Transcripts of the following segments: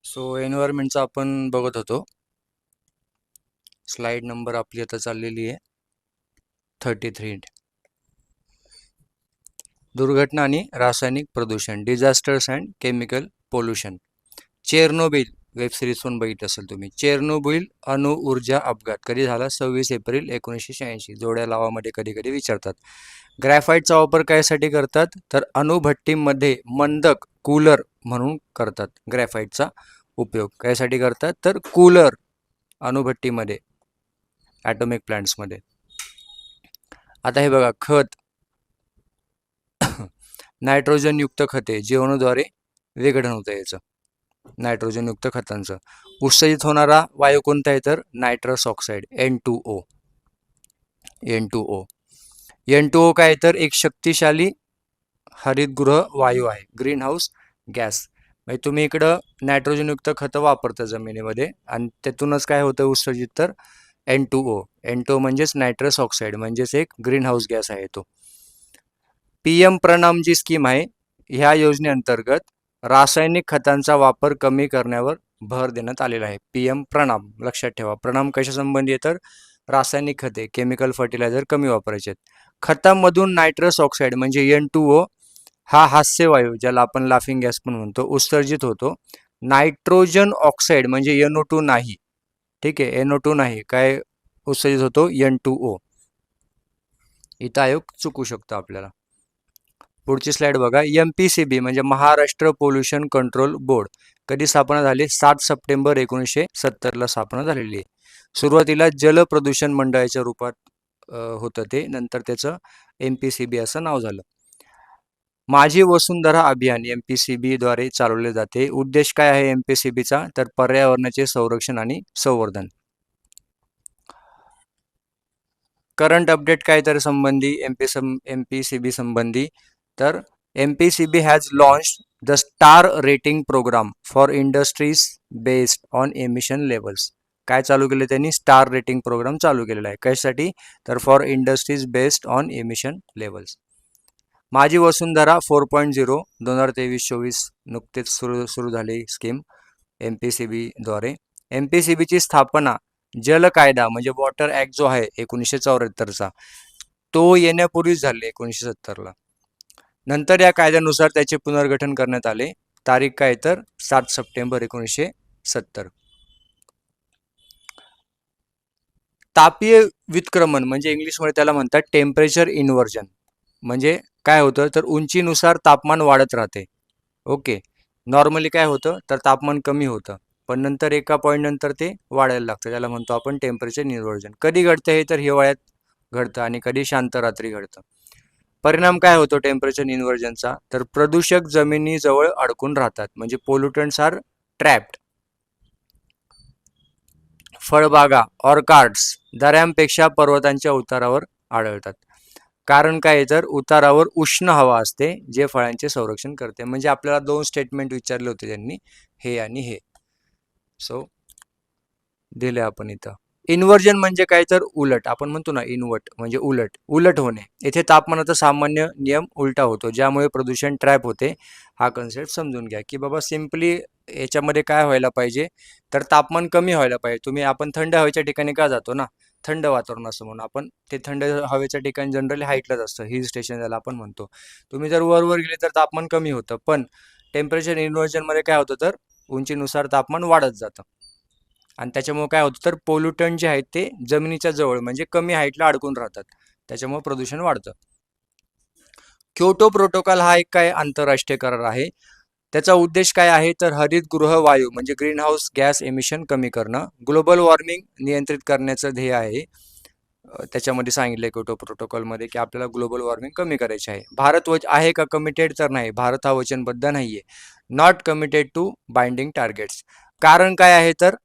So एन्व्हायरमेंटचा आपण बघत होतो. स्लाइड नंबर आपली आता चाललेली आहे 33. दुर्घटना आणि रासायनिक प्रदूषण, disasters and chemical pollution. Chernobyl web series पण बघितलं असेल तुम्ही. चेर्नोबिल अणु ऊर्जा अपघात कधी झाला? 26 एप्रिल 1986. जोड्या लावामध्ये कधी कधी विचारतात. ग्रॅफाइटचा वापर कायसाठी करतात? तर अणुभट्टीमध्ये मंदक कूलर म्हणून करतात. ग्रॅफाइटचा उपयोग कायसाठी करतात? तर कूलर अणुभट्टीमध्ये, ॲटॉमिक प्लांट्समध्ये. आता हे बघा, खत नायट्रोजनयुक्त खते जीवाणूद्वारे विघटन होतं याचं, नायट्रोजनयुक्त खतांचं. उत्सर्जित होणारा वायू कोणता आहे? तर नायट्रस ऑक्साईड, N2O. N2O काय तर एक शक्तिशाली हरितगृह वायू आहे, ग्रीन हाऊस गॅस. म्हणजे तुम्ही इकडं नायट्रोजनयुक्त खतं वापरता जमिनीमध्ये आणि त्यातूनच काय होतं उत्सर्जित? तर N2O म्हणजेच नायट्रस ऑक्साईड, म्हणजेच एक ग्रीन हाऊस गॅस आहे तो. PM प्रणाम जी स्कीम आहे, ह्या योजनेअंतर्गत रासायनिक खतांचा वापर कमी करण्यावर भर देण्यात आलेला आहे. PM प्रणाम लक्षात ठेवा. प्रणाम कशा संबंधी आहे? तर रासायनिक खते, केमिकल फर्टिलायझर कमी वापरायचे आहेत. खतांमधून नायट्रस ऑक्साईड म्हणजे N2O हा हास्यवायू, ज्याला आपण लाफिंग गॅस पण म्हणतो, उत्सर्जित होतो. नायट्रोजन ऑक्साईड म्हणजे NO2 नाही. ठीक आहे, NO2 नाही, काय उत्सर्जित होतो? N2O. इथं आयोग चुकू शकतो आपल्याला. पुढची स्लाइड बघा. MPCB म्हणजे महाराष्ट्र पोल्युशन कंट्रोल बोर्ड कधी स्थापना झाली? 7 सप्टेंबर 1970 स्थापना झालेली आहे. सुरुवातीला जल प्रदूषण मंडळाच्या रूपात होतं ते, नंतर त्याचं MPCB असं नाव झालं. माझी वसुंधरा अभियान MPCB द्वारे चालवले जाते. उद्देश काय आहे MPCBचा? तर पर्यावरणाचे संरक्षण आणि संवर्धन. करंट अपडेट काय तर संबंधी MPCB संबंधी? तर MPCB has launched the star rating programme for industries based on emission levels. काय चालू केलं त्यांनी? स्टार रेटिंग प्रोग्राम चालू केलेला आहे. कशासाठी? तर for industries based on emission levels. माझी वसुंधरा 4.0 2023-24 नुकतेच सुरू झाली स्कीम MPCB द्वारे. MPCBची स्थापना जल कायदा म्हणजे वॉटर ऍक्ट जो आहे 1974चा, तो येण्यापूर्वीच झाले 1970ला. नंतर या कायद्यानुसार त्याचे पुनर्गठन करण्यात आले. तारीख काय तर 7 सप्टेंबर 1970. तापीय व्युत्क्रमण म्हणजे इंग्लिशमध्ये त्याला म्हणतात टेम्परेचर इन्व्हर्जन. म्हणजे काय होतं? तर उंचीनुसार तापमान वाढत राहते. ओके, नॉर्मली काय होतं? तर तापमान कमी होतं, पण नंतर एका पॉईंट नंतर ते वाढायला लागतं. त्याला म्हणतो आपण टेम्परेचर इन्व्हर्जन. कधी घडतं हे? तर हिवाळ्यात घडतं आणि कधी शांत रात्री घडतं. परिणाम काय होतो टेम्परेचर इन्व्हर्जनचा? तर प्रदूषक जमिनीजवळ अडकून राहतात, म्हणजे पोल्युटंट्स आर ट्रॅप्ड. फळबागा ऑर्कार्ड्स दऱ्यांपेक्षा पर्वतांच्या उतारावर आढळतात. कारण काय? तर उतारावर उष्ण हवा असते, जे फळांचे संरक्षण करते. म्हणजे आपल्याला 2 स्टेटमेंट विचारले होते त्यांनी, हे आणि हे. सो दिले आपण इथं. इन्व्हर्जन म्हणजे काय? तर उलट. आपण म्हणतो ना इन्व्हर्ट म्हणजे उलट, उलट होणे. येथे तापमानाचा सामान्य नियम उलटा होतो, ज्यामुळे प्रदूषण ट्रॅप होते. हा कन्सेप्ट समजून घ्या की बाबा सिम्पली याच्यामध्ये काय व्हायला पाहिजे? तर तापमान कमी व्हायला पाहिजे. आपण थंड हवेच्या ठिकाणी का जातो ना? थंड वातावरण असं म्हणून आपण ते थंड हवेच्या ठिकाणी जनरली हाईटलाच असतं, हिल स्टेशन ज्याला आपण म्हणतो. तुम्ही जर वर गेले तर तापमान कमी होतं, पण टेम्परेचर इन्व्हर्जनमध्ये काय होतं? तर उंचीनुसार तापमान वाढत जातं आणि त्याच्यामुळे काय होतं? तर पोल्युटंट जे आहेत ते जमिनीच्या जवळ म्हणजे कमी हाईटला अडकून राहतात, त्याच्यामुळे प्रदूषण वाढतं. क्योटो प्रोटोकॉल हा एक काय आंतरराष्ट्रीय करार आहे. त्याचा उद्देश काय आहे? तर हरितगृह वायू म्हणजे ग्रीन हाऊस गॅस एमिशन कमी करणं, ग्लोबल वॉर्मिंग नियंत्रित करण्याचं ध्येय आहे. त्याच्यामध्ये सांगितलं क्योटो प्रोटोकॉलमध्ये की आपल्याला ग्लोबल वॉर्मिंग कमी करायची आहे. भारत आहे का कमिटेड? तर नाही, भारत हा वचनबद्ध नाहीये. Not committed to binding targets. कारण काय आहे? तर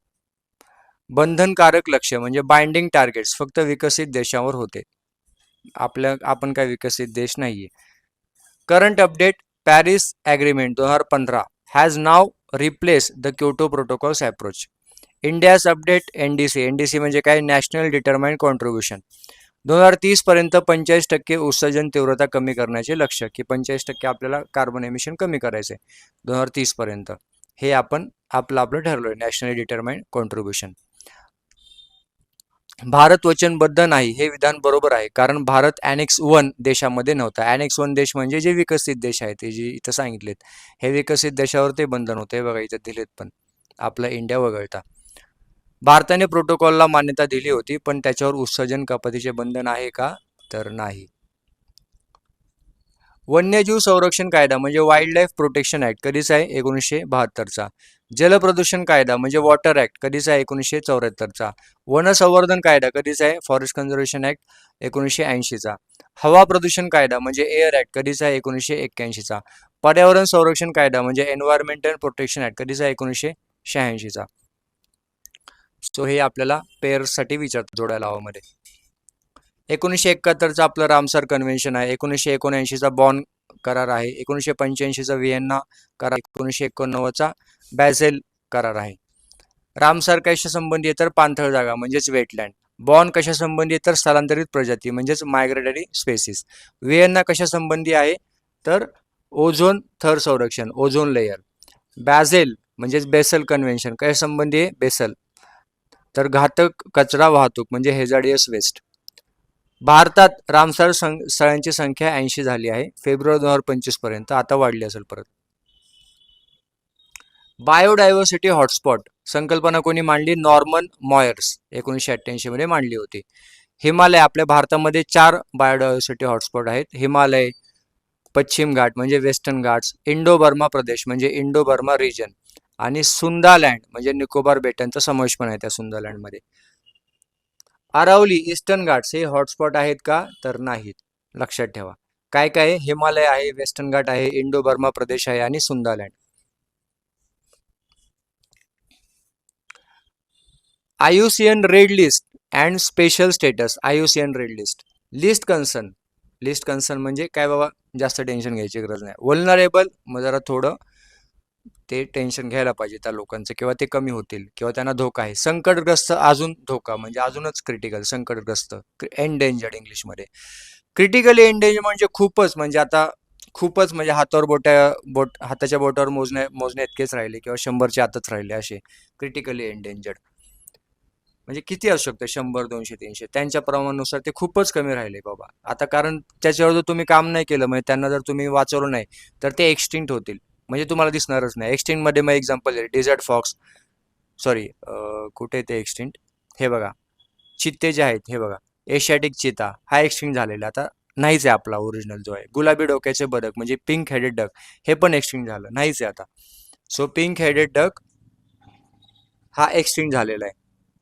बंधनकारक लक्ष्य म्हणजे बाइंडिंग टार्गेट्स फक्त विकसित देशांवर होते. आपण काय विकसित देश नाहीये. Current update. Paris agreement 2015 has now replace the Kyoto protocols approach. India's update NDC म्हणजे काय? National determined contribution. 2030 पर्यंत 45% उत्सर्जन तीव्रता कमी करण्याचे लक्ष्य, की 45% आपल्याला कार्बन एमिशन कमी करायचे 2030 पर्यंत. हे आपण आपलं ठरवलं नॅशनली डिटरमाइंड कॉन्ट्रीब्युशन. भारत वचनबद्ध नाही हे विधान बरोबर आहे, कारण भारत ॲनेक्स 1 देशामध्ये नव्हता. ॲनेक्स 1 देश म्हणजे जे विकसित देश आहेत ते जे इथं सांगितलेत, हे विकसित देशावर ते बंधन होते. बघा इथं दिलेत पण आपला इंडिया वगळता. भारताने प्रोटोकॉलला मान्यता दिली होती, पण त्याच्यावर उत्सर्जन कपातीचे बंधन आहे का, तर नाही. वन्यजीव संरक्षण कायदा म्हणजे वाईल्ड लाईफ प्रोटेक्शन ऍक्ट कधीचा आहे, 1972चा. जलप्रदूषण कायदा म्हणजे वॉटर ऍक्ट कधीचा आहे, 1974चा. वन संवर्धन कायदा कधीचा आहे, फॉरेस्ट कन्झर्वेशन ऍक्ट 1980चा. हवा प्रदूषण कायदा म्हणजे एअर ऍक्ट कधीचा आहे, 1981चा. पर्यावरण संरक्षण कायदा म्हणजे एन्व्हायरमेंटल प्रोटेक्शन ऍक्ट कधीचा आहे, 1986चा. सो हे आपल्याला पेअर्ससाठी विचारतात जोडायला हवामध्ये. 1971चा आपलं रामसर कन्व्हेन्शन आहे. 1979चा बॉन करार आहे. 1985चा व्हिएन्ना करार, 1989चा बॅझेल करार आहे. रामसर कशा संबंधी आहे तर पाणथळ जागा म्हणजेच वेटलँड. बॉन कशा संबंधी आहे तर स्थलांतरित प्रजाती म्हणजेच मायग्रेटरी स्पेसिस. व्हिएन्ना कशा संबंधी आहे तर ओझोन थर संरक्षण, ओझोन लेयर. बॅझेल म्हणजेच बेसल कन्व्हेन्शन कशा संबंधी आहे, बेसल तर घातक कचरा वाहतूक म्हणजे हेझार्डियस वेस्ट. भारतात रामसर स्थळांची संख्या 80 झाली आहे फेब्रुवारी 2025 पर्यंत, आता वाढली असेल परत. बायोडायव्हर्सिटी हॉटस्पॉट संकल्पना कोणी मांडली, नॉर्मन मॉयर्स 1988 मध्ये मांडली होती. हिमालय, आपल्या भारतामध्ये 4 बायोडायव्हर्सिटी हॉटस्पॉट आहेत. हिमालय, पश्चिम घाट म्हणजे वेस्टर्न घाट्स, इंडो बर्मा प्रदेश म्हणजे इंडो बर्मा रिजन, आणि सुंदालँड म्हणजे निकोबार बेटांचा समावेश पण आहे त्या सुंदालँडमध्ये. अरावली, ईस्टर्न घाट्स हे हॉटस्पॉट आहेत का, तर नाहीत. लक्षात ठेवा. काय काय आहे, हिमालय आहे, वेस्टर्न घाट आहे, इंडो बर्मा प्रदेश आहे आणि Sundaland. IUCN red list and special status. IUCN red list, least concern. Least concern म्हणजे काय बाबा, जास्त टेन्शन घ्यायची गरज नाही. वल्नरेबल मग जरा थोडं ते टेन्शन घ्यायला पाहिजे त्या लोकांचं, किंवा ते कमी होतील किंवा त्यांना धोका आहे. संकटग्रस्त, अजून धोका म्हणजे अजूनच क्रिटिकल, संकटग्रस्त, एंडेंजर्ड इंग्लिशमध्ये. क्रिटिकली एंडेंजर्ड म्हणजे खूपच, म्हणजे आता खूपच म्हणजे हातावर हाताच्या बोटावर मोजण्या इतकेच राहिले, किंवा 100च्या आतच राहिले असे क्रिटिकली एंडेंजर्ड. म्हणजे किती असू शकतं, 100, 200, 300 त्यांच्या प्रमाणानुसार ते खूपच कमी राहिले बाबा. आता कारण त्याच्यावर जर तुम्ही काम नाही केलं, म्हणजे त्यांना जर तुम्ही वाचवलं नाही तर ते एक्सटिंक्ट होतील, म्हणजे तुम्हाला दिसणारच नाही. एक्सटिंक्ट मध्ये मग एक्झाम्पल आहे डेझर्ट फॉक्स, सॉरी कुठे ते एक्सटिंक्ट, हे बघा चित्ते जे आहेत, हे बघा एशियाटिक चिता हा एक्सटिंक्ट झालेला, आता नाहीच आहे आपला ओरिजिनल जो आहे. गुलाबी डोक्याचे बदक म्हणजे पिंक हेडेड डक, हे पण एक्सटिंक्ट झालं, नाहीच आहे आता. सो पिंक हेडेड डक हा एक्सटिंक्ट झालेला आहे.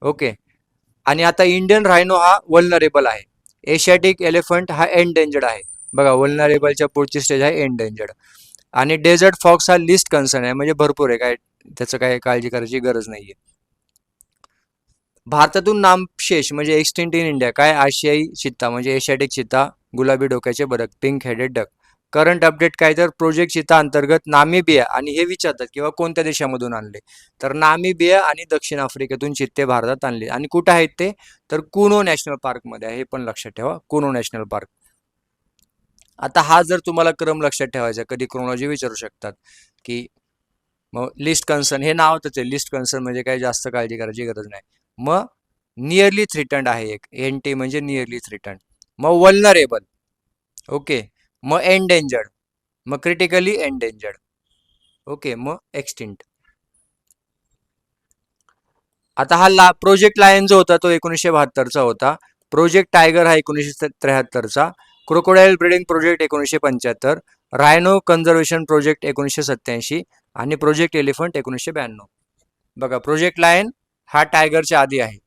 ओके. आणि आता इंडियन रायनो हा वल्नरेबल आहे. एशियाटिक एलिफंट हा एंडेंजर्ड आहे. बघा वल्नरेबलच्या पुढची स्टेज आहे एंडेंजर्ड. आणि डेझर्ट फॉक्स हा लिस्ट कन्सर्न आहे, म्हणजे भरपूर आहे, काय त्याचं काय काळजी करायची गरज नाहीये. भारतातून नामशेष म्हणजे एक्सटिंक्ट इन इंडिया काय, आशियाई चित्ता म्हणजे एशियाटिक चित्ता, गुलाबी डोक्याचे बदक, pink headed duck. Current update काय तर प्रोजेक्ट चित्ता अंतर्गत नामिबिया, आणि हे विचारतात किंवा कोणत्या देशामधून आणले, तर नामिबिया आणि दक्षिण आफ्रिकेतून चित्ते भारतात आणले. आणि कुठे आहेत ते, तर कुनो नॅशनल पार्क मध्ये आहे, हे पण लक्षात ठेवा, कुनो नॅशनल पार्क. आता हा जर तुम्हाला क्रम लक्षात ठेवायचा, कधी क्रोनॉलॉजी विचारू शकतात की मग लिस्ट कन्सर्न हे नावच आहे, लिस्ट कन्सर्न म्हणजे काय जास्त काळजी करायची गरज नाही. मग नियरली थ्रिटन्ड आहे एक, एनटी म्हणजे नियरली थ्रिटन्ड. मग वल्नरेबल, ओके. मग एंडेंजर्ड, मग क्रिटिकली एंडेंजर्ड, ओके. मग एक्सटिंक्ट. आता हा प्रोजेक्ट लायन जो होता तो 1972चा होता. प्रोजेक्ट टायगर हा 1973चा. Crocodile breeding project 1975. Rhino conservation project 1987 आणि प्रोजेक्ट एलिफंट 1992. बघा प्रोजेक्ट लायन हा टायगरच्या आधी आहे,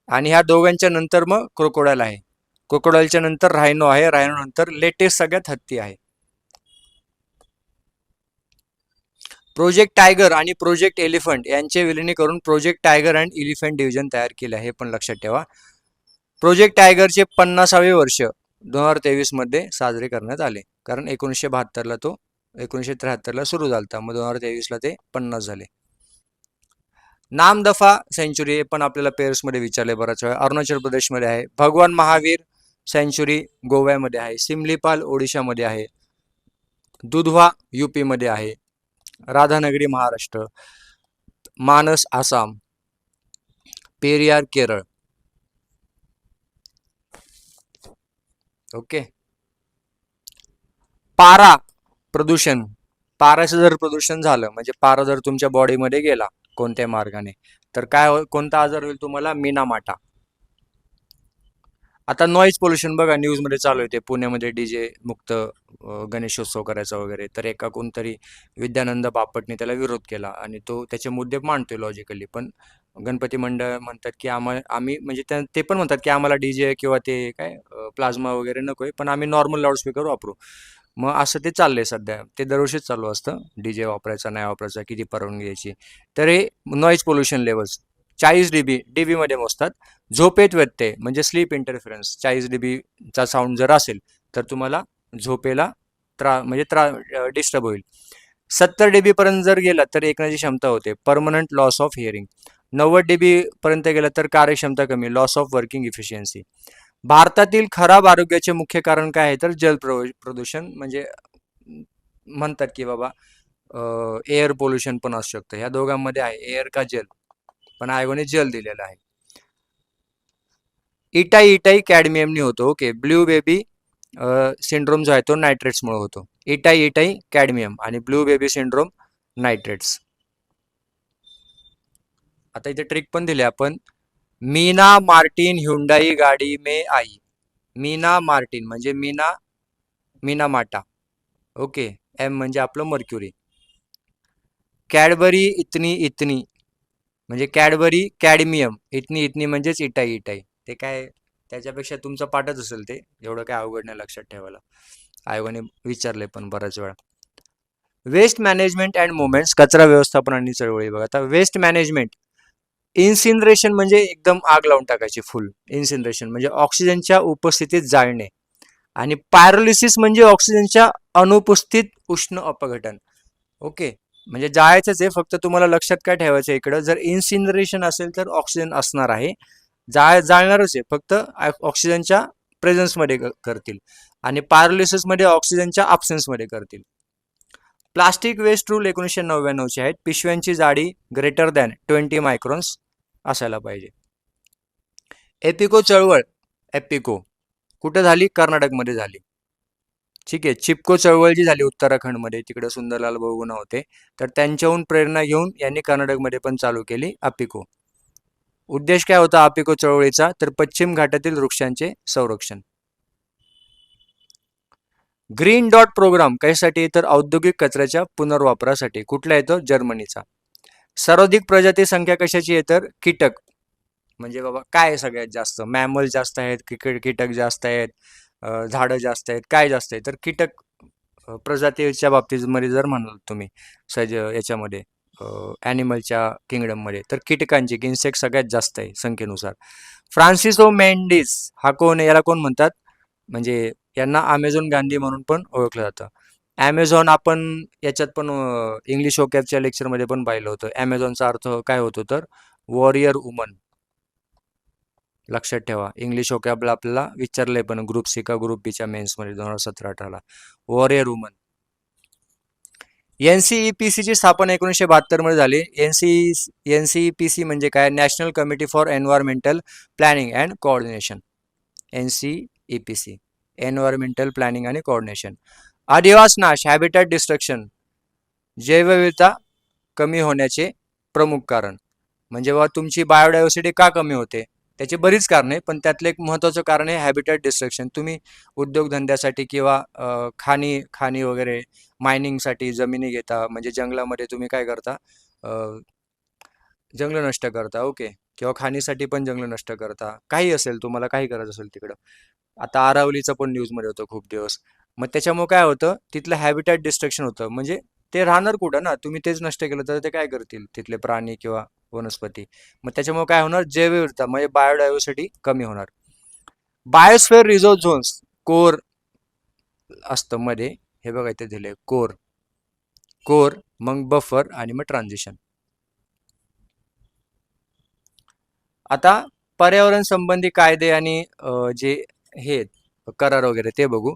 आणि ह्या दोघांच्या नंतर मग क्रोकोडाईल आहे. क्रोकोडाईलच्या नंतर रायनो आहे, रायनो नंतर लेटेस्ट सगळ्यात हत्ती आहे. प्रोजेक्ट टायगर आणि प्रोजेक्ट एलिफंट यांचे विलिनीकरण project tiger and elephant division तयार केले आहे, हे पण लक्षात ठेवा. प्रोजेक्ट टायगरचे 50वे वर्ष 2023 मध्ये साजरे करण्यात आले, कारण 1972ला तो 1973ला सुरू झाला, मग 2023ला ते 50 झाले. नामदफा सेंचुरी पण आपल्याला पेअर्स मध्ये विचारले बराच वेळा, अरुणाचल प्रदेशमध्ये आहे. भगवान महावीर सेंचुरी गोव्यामध्ये आहे. सिमलीपाल ओडिशामध्ये आहे. दुधवा यूपी मध्ये आहे. राधानगरी महाराष्ट्र, मानस आसाम, पेरियार केरळ. ओके. पारा प्रदूषण, पाराचं जर प्रदूषण झालं म्हणजे पारा जर तुमच्या बॉडीमध्ये गेला कोणत्या मार्गाने, तर कोणता आजार होईल तुम्हाला? मीनामाटा. आता नॉईज पोल्युशन बघा, न्यूजमध्ये चालू आहे, पुण्यामध्ये डीजे मुक्त गणेशोत्सव करायचा वगैरे, तर एका कोणतरी विद्यानंद बापटने त्याला विरोध केला आणि तो त्याचे मुद्दे मांडतोय लॉजिकली. पण गणपती मंडळ म्हणतात की आम्ही म्हणजे ते पण म्हणतात की आम्हाला डीजे किंवा ते काय प्लाझ्मा वगैरे नकोय, पण आम्ही नॉर्मल लाऊडस्पीकर वापरू. मग असं ते चाललंय सध्या, ते दरवर्षीच चालू असतं, डीजे वापरायचा नाही वापरायचा, किती परवानगी घ्यायची. तर हे नॉईज पोल्युशन लेवल्स 40 डीबी मध्ये मोजतात. झोपेत व्यत्यय म्हणजे स्लीप इंटरफरन्स, 40 डीबीचा साऊंड जर असेल तर तुम्हाला झोपेला डिस्टर्ब होईल. 70 डीबी पर्यंत जर गेला तर ऐकण्याची क्षमता होते, permanent loss of hearing. 90 dB पर्यंत गेला तर कार्यक्षमता कमी, लॉस ऑफ वर्किंग इफिशियन्सी. भारतातील खराब आरोग्याचे मुख्य कारण काय आहे तर प्रदूषण, म्हणजे म्हणतात की बाबा एअर पोल्युशन पण असू शकतं. ह्या दोघांमध्ये आहे एअर का जल, पण आयोगाने जल दिलेला आहे. इटाई कॅडमियमनी होतो. ओके. ब्ल्यू बेबी सिंड्रोम जो आहे तो नायट्रेट्समुळे होतो. इटाई कॅडमियम आणि ब्लू बेबी सिंड्रोम नायट्रेट्स. आता इथे ट्रिक पण दिली आपण. मीना मार्टिन ह्युंडाई गाडी में आई. मीना मार्टिन म्हणजे मीना माटा. ओके. एम म्हणजे आपलं मर्क्युरी. कॅडबरी इतनी इतनी म्हणजे कॅडबरी कॅडमियम, इतनी म्हणजेच इटाई. ते काय त्याच्यापेक्षा तुमचा पाठच असेल ते, एवढं काय अवघड नाही लक्षात ठेवायला. आयोगाने विचारले पण बऱ्याच वेळा. वेस्ट मॅनेजमेंट अँड मुवमेंट्स, कचरा व्यवस्थापन आणि चळवळी. बघा आता वेस्ट मॅनेजमेंट, इन्सिनरेशन म्हणजे एकदम आग लावून टाकायची, फुल इन्सिनरेशन म्हणजे ऑक्सिजनच्या उपस्थितीत जाळणे. आणि पायरोलिसिस म्हणजे ऑक्सिजनच्या अनुपस्थित उष्ण अपघटन. ओके. म्हणजे जाळायचंच आहे, फक्त तुम्हाला लक्षात काय ठेवायचं इकडं, जर इन्सिनरेशन असेल तर ऑक्सिजन असणार आहे, जाळणारच आहे, फक्त ऑक्सिजनच्या प्रेझेन्समध्ये करतील, आणि पायरोलिसिसमध्ये ऑक्सिजनच्या ॲब्सेन्समध्ये करतील. प्लास्टिक वेस्ट रूल 1999चे आहेत. पिशव्यांची जाडी ग्रेटर दॅन 20 मायक्रॉन्स असायला पाहिजे. एपिको चळवळ, एपिको कुठे झाली? कर्नाटकमध्ये झाली. ठीक आहे. चिपको चळवळ जी झाली उत्तराखंडमध्ये, तिकडे सुंदरलाल बहुगुणा होते, तर त्यांच्याहून प्रेरणा घेऊन यांनी कर्नाटकमध्ये पण चालू केली अपिको. उद्देश काय होता अपिको चळवळीचा? तर पश्चिम घाटातील वृक्षांचे संरक्षण. ग्रीन डॉट प्रोग्राम कशासाठी? तर औद्योगिक कचऱ्याच्या पुनर्वापरासाठी. कुठला येतो? जर्मनीचा. सर्वाधिक प्रजाती संख्या कशाची आहे? तर कीटक. म्हणजे बाबा काय सगळ्यात जास्त? मॅमल जास्त आहेत, कीटक जास्त आहेत, झाडं जास्त आहेत, काय जास्त आहे? तर कीटक प्रजातीच्या बाबतीत मध्ये जर म्हणाल तुम्ही याच्यामध्ये ॲनिमलच्या किंगडममध्ये, तर कीटकांची इन्सेक्ट सगळ्यात जास्त आहे संख्येनुसार. फ्रान्सिसो मेंडिस हा कोण आहे? याला कोण म्हणतात? म्हणजे यांना अमेझॉन गांधी म्हणून पण ओळखलं जातं. ॲमेझॉन आपण याच्यात पण इंग्लिश वोकॅबच्या लेक्चरमध्ये पण पाहिलं होतं. ॲमेझॉनचा अर्थ काय होतो? तर वॉरियर वुमन. लक्षात ठेवा, इंग्लिश वोकॅबला आपल्याला विचारलंय पण ग्रुप सी का ग्रुप बीच्या मेन्समध्ये 2017-18ला. Warrior woman. NCEPC ची स्थापना 1972 मध्ये झाली. NCEPC म्हणजे काय? National committee for environmental planning and coordination. NCEPC, environmental planning आणि कोऑर्डिनेशन. अधिवास नाश, हॅबिटॅट डिस्ट्रक्शन, जैवविविधता कमी होण्याचे प्रमुख कारण. म्हणजे बाबा तुमची बायोडायव्हर्सिटी का कमी होते? त्याची बरीच कारणे, पण त्यातलं एक महत्त्वाचं कारण आहे हॅबिटॅट डिस्ट्रक्शन. तुम्ही उद्योगधंद्यासाठी किंवा खाणी वगैरे मायनिंगसाठी जमिनी घेता, म्हणजे जंगलामध्ये तुम्ही काय करता? जंगल नष्ट करता. ओके. किंवा खाणीसाठी पण जंगल नष्ट करता, काही असेल तुम्हाला काही करायचं असेल तिकडं. आता आरावलीचं पण न्यूजमध्ये होतं खूप दिवस. मग त्याच्यामुळे काय होतं? तिथलं हॅबिटॅट डिस्ट्रक्शन होतं, म्हणजे ते राहणार कुठं ना? तुम्ही तेच नष्ट केलं तर ते काय करतील तिथले प्राणी किंवा वनस्पती? मग त्याच्यामुळे काय होणार? जैवविविधता म्हणजे बायोडायव्हर्सिटी कमी होणार. बायोस्फेअर रिझर्व्ह झोन्स, कोर असतं मध्ये, हे बघा इथे दिले कोर, मग बफर आणि मग ट्रान्झिशन. आता पर्यावरण संबंधी कायदे आणि जे हे करार वगैरे ते बघू.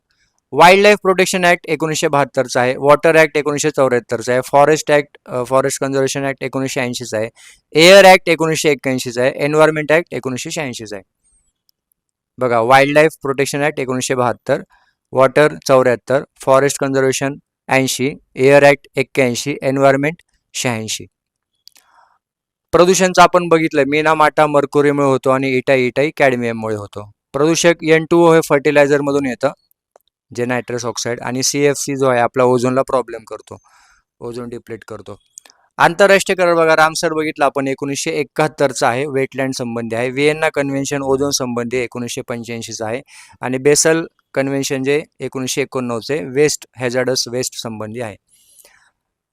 वाईल्ड लाईफ प्रोटेक्शन ऍक्ट 1972चा आहे, वॉटर ऍक्ट 1974चा आहे, forest act forest conservation act 1980चा आहे, एअर ऍक्ट 1981चा आहे, एन्व्हायरमेंट ऍक्ट 1986चा आहे. बघा, wild life protection act 1972, water 74, forest conservation 80, air act 81, environment 86. प्रदूषणचं आपण बघितलं, मीनामाटा मर्क्युरीमुळे होतो आणि इटाई कॅडमियममुळे होतो. प्रदूषक N2O हे फर्टिलायझर मधून येतं, जे नायट्रस ऑक्साईड, आणि CFC जो आहे आपला ओझोनला प्रॉब्लेम करतो, ओझोन डिप्लीट करतो. आंतरराष्ट्रीय करार बघा, रामसर बघितला आपण 1971चा आहे, वेटलँड संबंधी आहे. व्हिएन्ना कन्व्हेन्शन ओझोन संबंधी 1985चा आहे, आणि बेसल कन्व्हेन्शन जे 1989चे वेस्ट हॅझार्डस वेस्ट संबंधी आहे.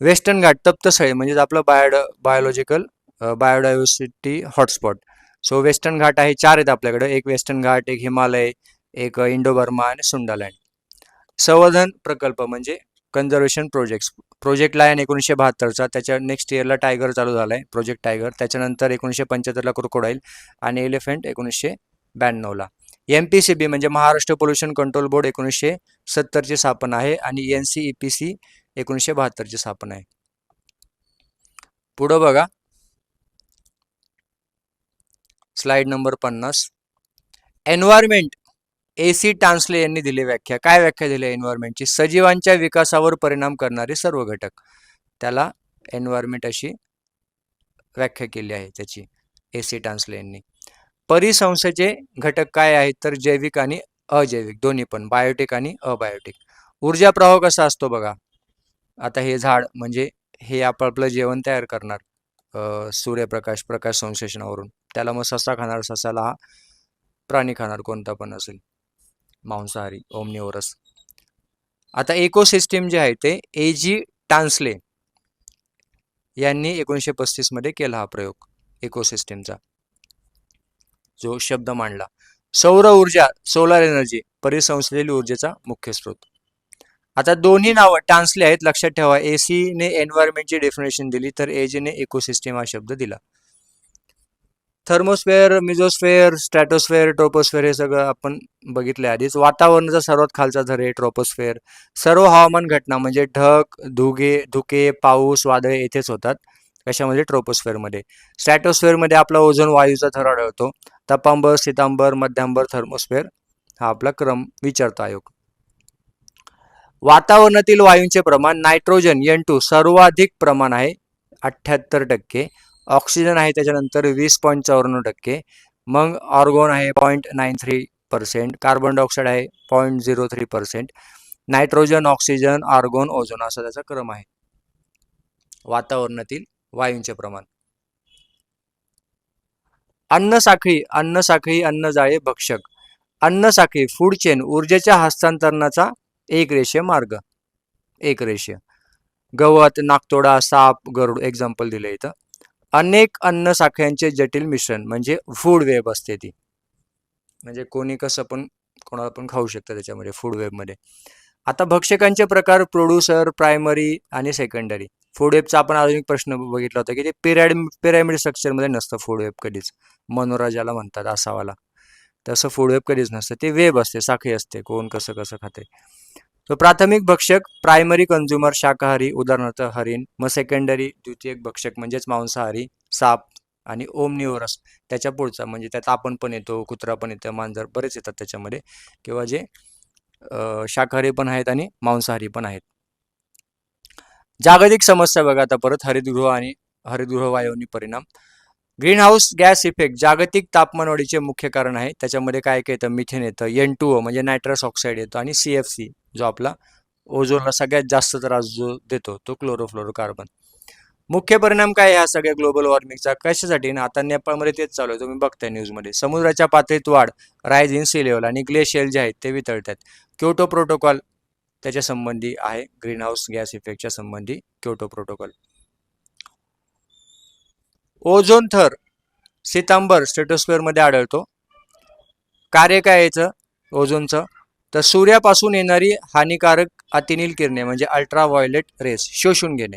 वेस्टर्न घाट तप्तस्थळे म्हणजे आपलं biological biodiversity hotspot. So western Ghat आहे, 4 आहेत आपल्याकडे, एक वेस्टर्न घाट, एक हिमालय, एक इंडो बर्मा आणि सुंडालँड. संवर्धन प्रकल्प म्हणजे कन्झर्वेशन प्रोजेक्ट लायन 1972चा, त्याच्या नेक्स्ट इयरला टायगर चालू झालाय, प्रोजेक्ट टायगर. त्याच्यानंतर 1975ला क्रोकोडाईल आणि एलिफंट 1992ला. MPCB म्हणजे महाराष्ट्र पोल्युशन कंट्रोल बोर्ड 1970ची स्थापना आहे, आणि NCEPC 1972ची स्थापना आहे. पुढं बघा, स्लाइड नंबर 50. एन्व्हायरमेंट, AC टान्सले यांनी दिली व्याख्या. काय व्याख्या दिली एन्व्हायरमेंटची? सजीवांच्या विकासावर परिणाम करणारे सर्व घटक, त्याला एन्व्हायरमेंट अशी व्याख्या केली आहे त्याची AC टान्सले यांनी. परिसंस्थेचे घटक काय आहेत? तर जैविक आणि अजैविक दोन्ही पण, बायोटिक आणि अबायोटिक. ऊर्जा प्रवाह कसा असतो बघा, आता हे झाड म्हणजे हे आपलं जेवण तयार करणार सूर्यप्रकाश प्रकाश संश्लेषणावरून, त्याला मग ससा खाणार, ससाला हा प्राणी खाणार कोणता पण असेल, मांसाहारी, ओमनिवोरस. आता इकोसिस्टीम जे आहे ते AG टान्सले यांनी 1935 मध्ये केला हा प्रयोग इकोसिस्टीमचा, जो शब्द मांडला. सौर ऊर्जा, सोलार एनर्जी, परिसंस्थेतील ऊर्जेचा मुख्य स्रोत. आता दोन्ही नावं टान्सले आहेत, लक्षात ठेवा. AC ने एन्व्हायरमेंटची डेफिनेशन दिली, तर AG ने इकोसिस्टीम हा शब्द दिला. थर्मोस्फेअर, मिझोस्फेअर, स्ट्रॅटोस्फेअर, ट्रोपोस्फेअर हे सगळं आपण बघितलं आधीच. वातावरणाचा सर्वात खालचा थर आहे ट्रोपोस्फेअर. सर्व हवामान घटना म्हणजे ढग, धुके, पाऊस, वादळे येथेच होतात. कशामध्ये? ट्रोपोस्फेअरमध्ये. स्ट्रॅटोस्फेअरमध्ये आपला ओझोन वायूचा थर आढळतो. तपांबर, सीतांबर, मध्यांबर, थर्मोस्फेअर हा आपला क्रम विचारतो आयोग. वातावरणातील वायूंचे प्रमाण, नायट्रोजन N2 सर्वाधिक प्रमाण आहे 78%, ऑक्सिजन आहे त्याच्यानंतर 20.54%, मग ऑर्गॉन आहे 0.93%, कार्बन डायऑक्साईड आहे 0.03%, नायट्रोजन, ऑक्सिजन, आर्गॉन, ओझोन असा त्याचा क्रम आहे वातावरणातील वायूंचे प्रमाण. अन्नसाखळी, अन्न जाळे, भक्षक. अन्नसाखळी, फूड चेन, ऊर्जेच्या हस्तांतरणाचा एक रेषीय मार्ग, एक रेषीय. गवत, नाकतोडा, साप, गरुड एक्झाम्पल दिले इथं. अनेक अन्न साखळ्यांचे जटिल मिश्रण म्हणजे फूड वेब असते ती, म्हणजे कोणी कसं पण कोणाला पण खाऊ शकतं त्याच्यामध्ये, फूड वेब मध्ये. आता भक्षकांचे प्रकार, प्रोड्युसर, प्रायमरी आणि सेकंडरी. फूड वेबचा आपण अजून एक प्रश्न बघितला होता की ते पिरॅमिड स्ट्रक्चर मध्ये नसतं फूड वेब कधीच, मनोरा ज्याला म्हणतात असावाला, तसं फूड वेब कधीच नसतं, ते वेब असते, साखळी असते, कोण कसं कसं खाते. तो प्राथमिक भक्षक, प्रायमरी कंझ्युमर शाकाहारी, उदाहरणार्थ हरिण. मग सेकंडरी द्वितीयक भक्षक म्हणजेच मांसाहारी, साप आणि ओमनिवोरस त्याच्या पुढचा, म्हणजे त्यात आपण पण येतो, कुत्रा पण येतं, मांजर बरेच येतात त्याच्यामध्ये, किंवा जे शाकाहारी पण आहेत आणि मांसाहारी पण आहेत. जागतिक समस्या बघा आता परत, हरितगृह वायूंनी परिणाम. ग्रीन हाऊस गॅस इफेक्ट जागतिक तापमानवाढीचे मुख्य कारण आहे. त्याच्यामध्ये काय काय येतं? मिथेन येतं, N2O म्हणजे नायट्रस ऑक्साईड येतो, आणि CFC जो आपला ओझोनला सगळ्यात जास्त त्रास जो देतो तो क्लोरोफ्लोरोकार्बन. मुख्य परिणाम काय ह्या सगळ्या ग्लोबल वॉर्मिंगचा? कशासाठी ना, आता नेपाळमध्ये तेच चालू आहे, तुम्ही बघताय न्यूजमध्ये. समुद्राच्या पातळीत वाढ, राईज इन सी लेवल, आणि ग्लेशियल जे आहेत ते वितळतात. क्योटो प्रोटोकॉल त्याच्या संबंधी आहे, ग्रीन हाऊस गॅस इफेक्टच्या संबंधी क्योटो प्रोटोकॉल. ओझोन थर, सीतांबर स्ट्रेटोस्फेअर मध्ये आढळतो. कार्य काय याचं ओझोनचं? तर सूर्यापासून येणारी हानिकारक अतिनील किरणे म्हणजे अल्ट्रा व्हायोलेट रेस शोषून घेणे.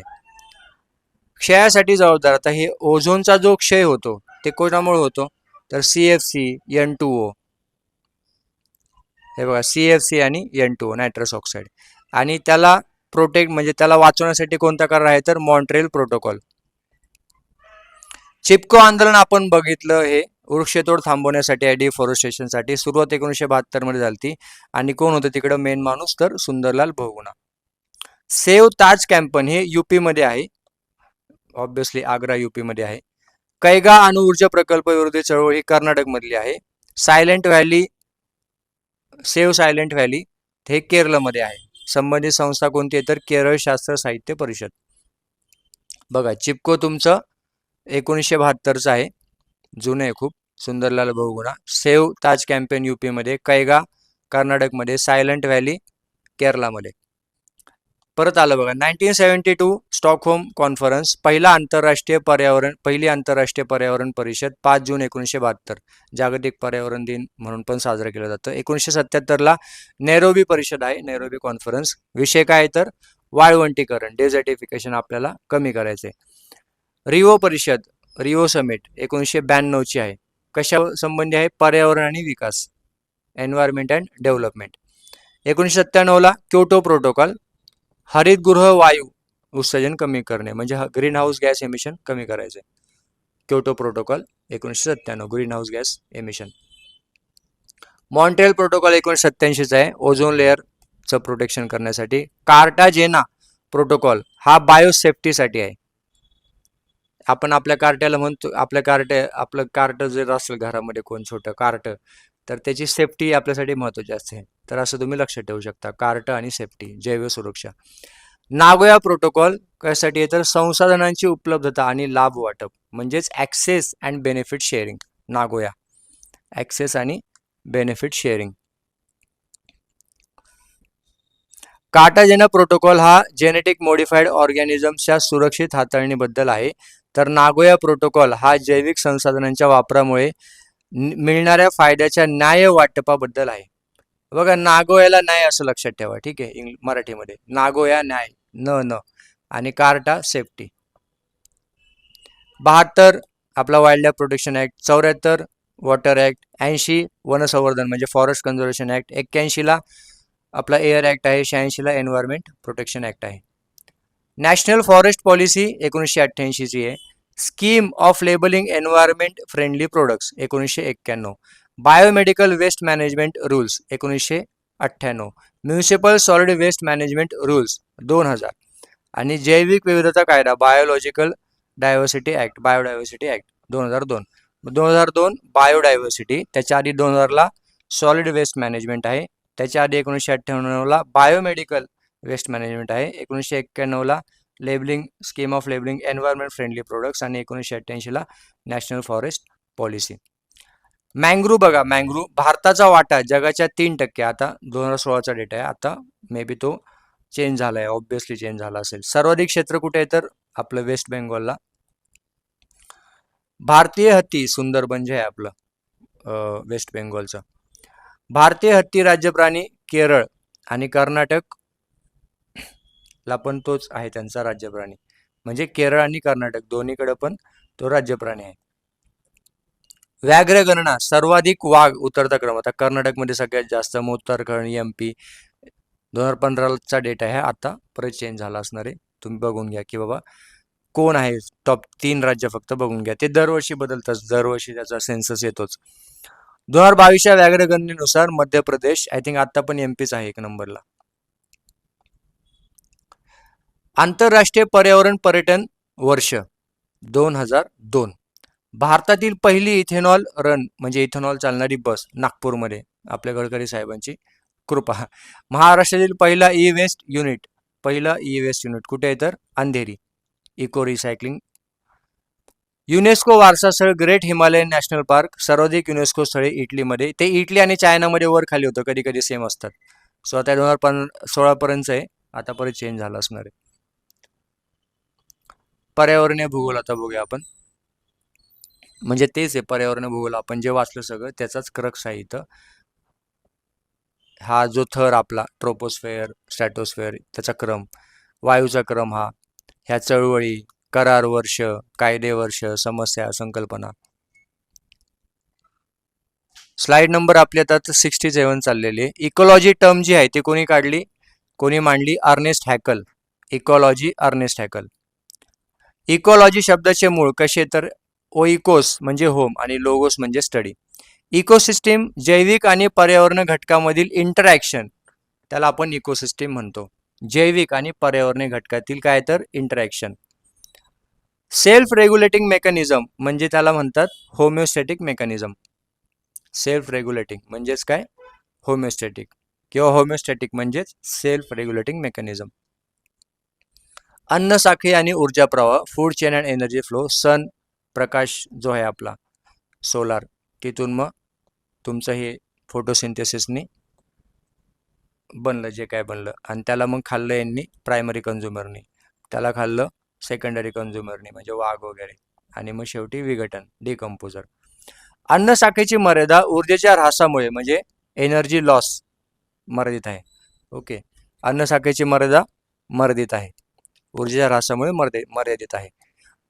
क्षयासाठी जबाबदार, आता हे ओझोनचा जो क्षय होतो ते कोणामुळे होतो? तर CFC, N2O हे बघा CFC आणि N2O नायट्रस ऑक्साईड. आणि त्याला प्रोटेक्ट म्हणजे त्याला वाचवण्यासाठी कोणता करार आहे तर मॉन्ट्रियल प्रोटोकॉल. चिपको आंदोलन आपण बघितलं, हे वृक्षतोड थांबवण्यासाठी आहे, डिफॉरेस्टेशनसाठी. सुरुवात 1972 मध्ये झाली. आणि कोण होतं तिकडं मेन माणूस तर सुंदरलाल बहुगुणा. सेव्ह ताज कॅम्पन हे यूपी मध्ये आहे, ऑब्विसली आग्रा यूपी मध्ये आहे. कैगा अणुऊर्जा प्रकल्प विरोधी चळवळ ही कर्नाटक मधली आहे. Silent valley, save silent valley हे केरळमध्ये आहे. संबंधित संस्था कोणती आहे तर केरळ शास्त्र साहित्य परिषद. बघा चिपको तुमचं 1972चं आहे, जुनं आहे खूप. सुंदरलाल बहुगुणा. सेव्ह ताज कॅम्पेन यूपी मध्ये, कैगा कर्नाटकमध्ये, सायलेंट व्हॅली केरळमध्ये. परत आलं बघा 1972 स्टॉकहोम कॉन्फरन्स, पहिली आंतरराष्ट्रीय पर्यावरण परिषद 5 जून 1972, जागतिक पर्यावरण दिन म्हणून पण साजरा केलं जातं. 1977ला नैरोबी परिषद आहे, नैरोबी कॉन्फरन्स. विषय काय तर वाळवंटीकरण, डेझर्टिफिकेशन आपल्याला कमी करायचे. रिओ परिषद, रिओ समिट 1992ची आहे. कशा संबंधी आहे, पर्यावरण आणि विकास, एन्व्हायरमेंट अँड डेव्हलपमेंट. 1997ला क्योटो प्रोटोकॉल, हरितगृह वायू उत्सर्जन कमी करणे म्हणजे ग्रीन हाऊस गॅस एमिशन कमी करायचे. Kyoto protocol 1997 greenhouse gas emission. Montreal protocol 1987चा आहे, ओझोन लेअरचं प्रोटेक्शन करण्यासाठी. कार्टाजेना प्रोटोकॉल हा बायोसेफ्टीसाठी आहे. आपण आपल्या कार्ट्याला म्हणतो, आपलं कार्ट जर असेल घरामध्ये कोण छोटं कार्ट, तर त्याची सेफ्टी आपल्यासाठी महत्त्वाची असते. तर असं तुम्ही लक्षात ठेवू शकता, कार्ट आणि सेफ्टी, जैव सुरक्षा. नागोया प्रोटोकॉल कशासाठी आहे तर संसाधनांची उपलब्धता आणि लाभ वाटप म्हणजेच access and benefit sharing. Nagoya, access आणि बेनिफिट शेअरिंग. कार्टाजेना प्रोटोकॉल हा जेनेटिक मॉडिफाईड ऑर्गॅनिझम्सच्या सुरक्षित हाताळणीबद्दल आहे. तर नागोया प्रोटोकॉल हा जैविक संसाधनांच्या वापरामुळे मिळणाऱ्या फायद्याच्या न्याय वाटपाबद्दल आहे. बघा नागोयाला न्याय असं लक्षात ठेवा, ठीक आहे, मराठीमध्ये नागोया न्याय, न आणि कार्टा सेफ्टी. 72 आपला wild life protection act, 74 water act, 80 वनसंवर्धन म्हणजे फॉरेस्ट कन्झर्वेशन ऍक्ट, 81ला आपला एअर ऍक्ट आहे, 86ला एन्व्हायरमेंट प्रोटेक्शन ऍक्ट आहे. नॅशनल फॉरेस्ट पॉलिसी 1988ची आहे. Scheme of labelling environment friendly products 1991. Biomedical waste management rules 1998. Municipal solid waste management rules 2000. आणि जैविक विविधता कायदा, biological diversity act, biodiversity act 2002. 2002 biodiversity, त्याच्या आधी 2000ला सॉलिड वेस्ट मॅनेजमेंट आहे, त्याच्या आधी 1998ला बायोमेडिकल वेस्ट मॅनेजमेंट आहे, 1991ला labelling, scheme of labelling environment friendly products, आणि 1988ला नॅशनल फॉरेस्ट पॉलिसी. मँग्रू बघा, मँग्रू भारताचा वाटा जगाच्या 3%, आता 2016चा डेटा आहे, आता मे बी तो चेंज झाला आहे, ऑब्विसली चेंज झाला असेल. सर्वाधिक क्षेत्र कुठे आहे तर आपलं वेस्ट बेंगॉलला. भारतीय हत्ती सुंदरबन जे आहे आपलं वेस्ट बेंगॉलचं. भारतीय हत्ती राज्य प्राणी केरळ आणि कर्नाटक ला पण तोच आहे त्यांचा राज्य प्राणी, म्हणजे केरळ आणि कर्नाटक दोन्हीकडे पण तो राज्य प्राणी आहे. व्याघ्र गणना, सर्वाधिक वाघ उतरता क्रम, आता कर्नाटकमध्ये सगळ्यात जास्त, मग उत्तराखंड, MP. 2015चा डेटा आहे, आता परत चेंज झाला असणार आहे, तुम्ही बघून घ्या की बाबा कोण आहे टॉप 3 राज्य, फक्त बघून घ्या, ते दरवर्षी बदलतात, दरवर्षी त्याचा सेन्सस येतोच. 2022च्या व्याघ्र गणनेनुसार मध्य प्रदेश, आय थिंक आता पण MPच आहे 1 नंबरला. आंतरराष्ट्रीय पर्यावरण पर्यटन वर्ष 2002. भारतातील पहिली इथेनॉल रन म्हणजे इथेनॉल चालणारी बस नागपूरमध्ये, आपल्या गडकरी साहेबांची कृपा. महाराष्ट्रातील पहिला ई वेस्ट युनिट, कुठे आहे तर अंधेरी, इको रिसायकलिंग. युनेस्को वारसा स्थळ ग्रेट हिमालयन नॅशनल पार्क, सर्वाधिक युनेस्को स्थळे इटलीमध्ये, ते इटली आणि चायनामध्ये वर खाली होतं, कधी कधी सेम असतात. सो आता 2016 पर्यंत आहे, आता परत चेंज झाला असणार आहे. पर्यावरणीय भूगोल आता बघूया आपण, म्हणजे तेच आहे पर्यावरणीय भूगोल, आपण जे वाचलं सगळं त्याचाच क्रक्स आहे इथं. हा जो थर आपला ट्रोपोस्फेअर, स्ट्रॅटोस्फेअर, त्याचा क्रम, वायूचा क्रम, हा ह्या चळवळी, करार वर्ष, कायदे वर्ष, समस्या, संकल्पना. स्लाइड नंबर आपली आता 67 चाललेली आहे. इकॉलॉजी टर्म जी आहे ती कोणी काढली, कोणी मांडली? Ernest Haeckel. Ecology Ernest Haeckel. Ecology शब्दाचे मूळ कसे तर ओइकोस म्हणजे होम आणि लोगोस म्हणजे स्टडी. इकोसिस्टीम जैविक आणि पर्यावरण घटकामधील इंटरॅक्शन, त्याला आपण इकोसिस्टीम म्हणतो. जैविक आणि पर्यावरणीय घटकातील काय तर इंटरॅक्शन. सेल्फ रेग्युलेटिंग मेकॅनिझम म्हणजे त्याला म्हणतात होमिओस्टॅटिक मेकॅनिझम. सेल्फ रेग्युलेटिंग म्हणजेच काय? होमिओस्टॅटिक किंवा होमिओस्टॅटिक म्हणजेच सेल्फ रेग्युलेटिंग मेकॅनिझम. अन्न साखळी आणि ऊर्जा प्रवाह, food chain and energy flow. Sun प्रकाश जो आहे आपला सोलार, तिथून मग तुमचं हे फोटोसिंथेसिसनी बनलं जे काय बनलं, आणि त्याला मग खाल्लं यांनी प्रायमरी कन्झ्युमरनी, त्याला खाल्लं सेकंडरी कन्झ्युमरनी म्हणजे वाघ वगैरे, आणि मग शेवटी विघटन डिकम्पोजर. अन्न साखळीची मर्यादा ऊर्जेच्या ऱ्हासामुळे म्हणजे एनर्जी लॉस मर्यादित आहे. ओके, अन्न साखळीची मर्यादा मर्यादित आहे, ऊर्जेच्या ऱ्हासामुळे मर्यादित आहे.